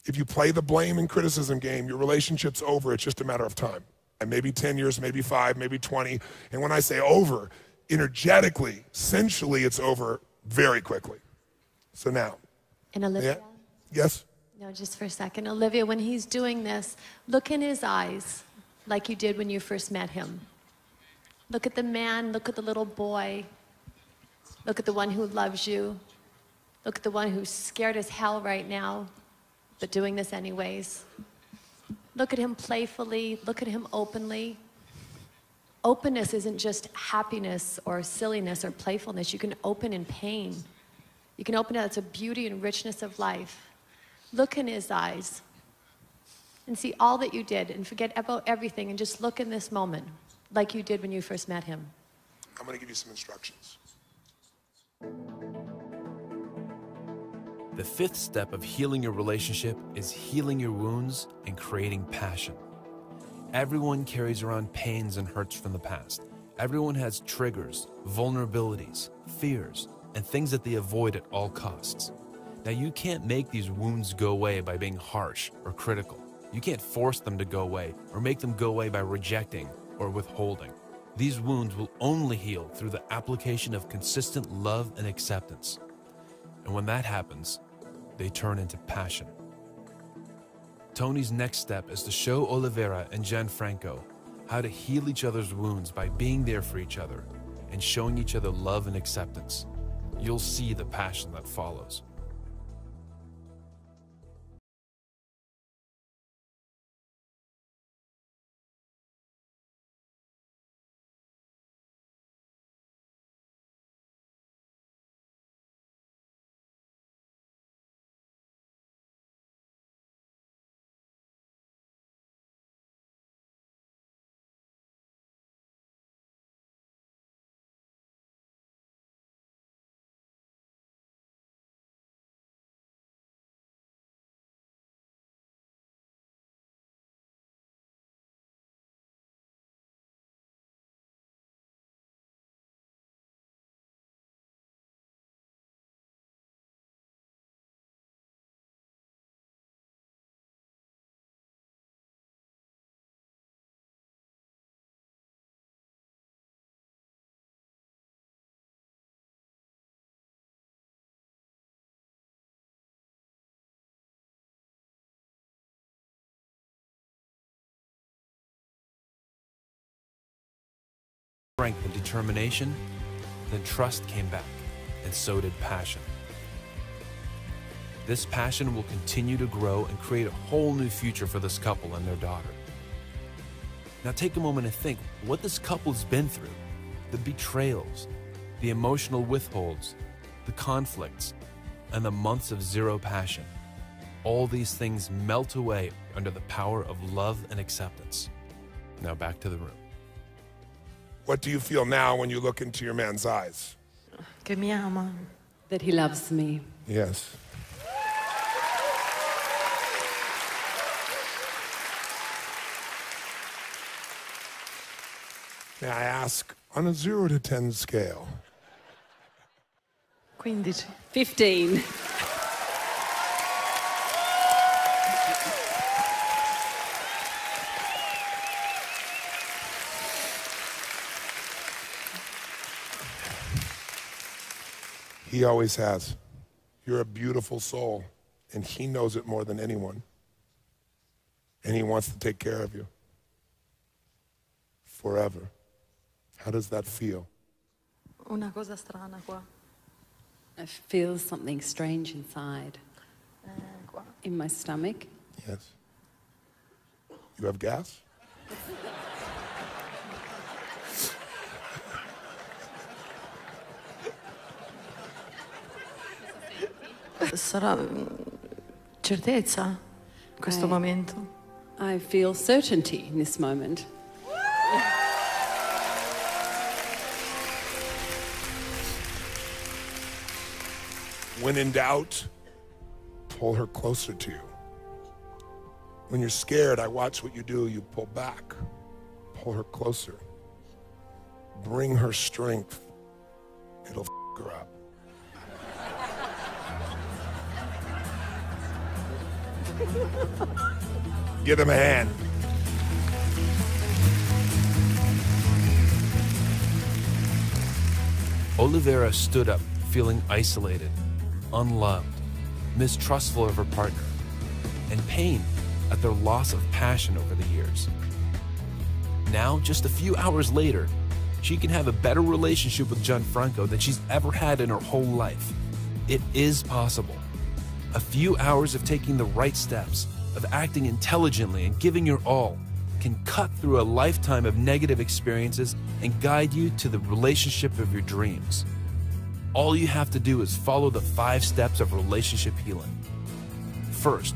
Speaker 2: If you play the blame and criticism game, your relationship's over. It's just a matter of time. And maybe 10 years, maybe 5, maybe 20. And when I say over, energetically, sensually, it's over very quickly. So now.
Speaker 6: And Olivia?
Speaker 2: Yeah? Yes?
Speaker 6: No, just for a second. Olivia, when he's doing this, look in his eyes like you did when you first met him. Look at the man, look at the little boy. Look at the one who loves you. Look at the one who's scared as hell right now, but doing this anyways. Look at him playfully, look at him openly. Openness isn't just happiness or silliness or playfulness. You can open in pain. You can open it, it's a beauty and richness of life. Look in his eyes and see all that you did and forget about everything and just look in this moment like you did when you first met him.
Speaker 2: I'm going to give you some instructions.
Speaker 1: The fifth step of healing your relationship is healing your wounds and creating passion. Everyone carries around pains and hurts from the past. Everyone has triggers, vulnerabilities, fears, and things that they avoid at all costs. Now, you can't make these wounds go away by being harsh or critical. You can't force them to go away or make them go away by rejecting or withholding. These wounds will only heal through the application of consistent love and acceptance. And when that happens, they turn into passion. Tony's next step is to show Oliveira and Gianfranco how to heal each other's wounds by being there for each other and showing each other love and acceptance. You'll see the passion that follows. Strength and determination, then trust came back, and so did passion. This passion will continue to grow and create a whole new future for this couple and their daughter. Now take a moment and think what this couple's been through. The betrayals, the emotional withholds, the conflicts, and the months of zero passion. All these things melt away under the power of love and acceptance. Now back to the room.
Speaker 2: What do you feel now when you look into your man's eyes?
Speaker 3: Che mi ama.
Speaker 4: That he loves me.
Speaker 2: Yes. May I ask, on a 0 to 10 scale?
Speaker 3: 15.
Speaker 4: 15.
Speaker 2: He always has. You're a beautiful soul, and he knows it more than anyone. And he wants to take care of you. Forever. How does that feel?
Speaker 3: Una cosa strana qua.
Speaker 4: I feel something strange inside.
Speaker 3: Qua.
Speaker 4: In my stomach.
Speaker 2: Yes. You have gas?
Speaker 3: Sarà certezza in questo momento.
Speaker 4: I feel certainty in this moment.
Speaker 2: When in doubt, pull her closer to you. When you're scared, I watch what you do. You pull back. Pull her closer. Bring her strength. It'll f her up. Give him a hand.
Speaker 1: Oliveira stood up, feeling isolated, unloved, mistrustful of her partner, and pain at their loss of passion over the years. Now, just a few hours later, she can have a better relationship with Gianfranco than she's ever had in her whole life. It is possible. A few hours of taking the right steps, of acting intelligently and giving your all, can cut through a lifetime of negative experiences and guide you to the relationship of your dreams. All you have to do is follow the 5 steps of relationship healing. First,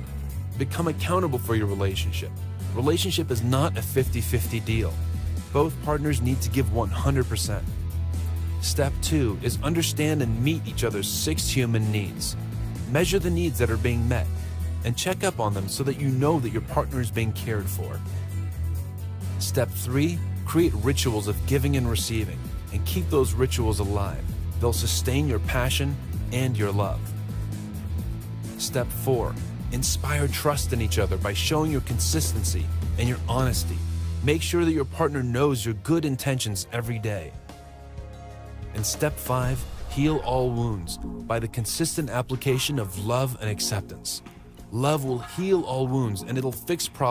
Speaker 1: become accountable for your relationship. Relationship is not a 50-50 deal. Both partners need to give 100%. Step 2 is understand and meet each other's 6 human needs. Measure the needs that are being met and check up on them so that you know that your partner is being cared for. Step 3, create rituals of giving and receiving, and keep those rituals alive. They'll sustain your passion and your love. Step 4, inspire trust in each other by showing your consistency and your honesty. Make sure that your partner knows your good intentions every day. And step 5, heal all wounds by the consistent application of love and acceptance. Love will heal all wounds, and it'll fix problems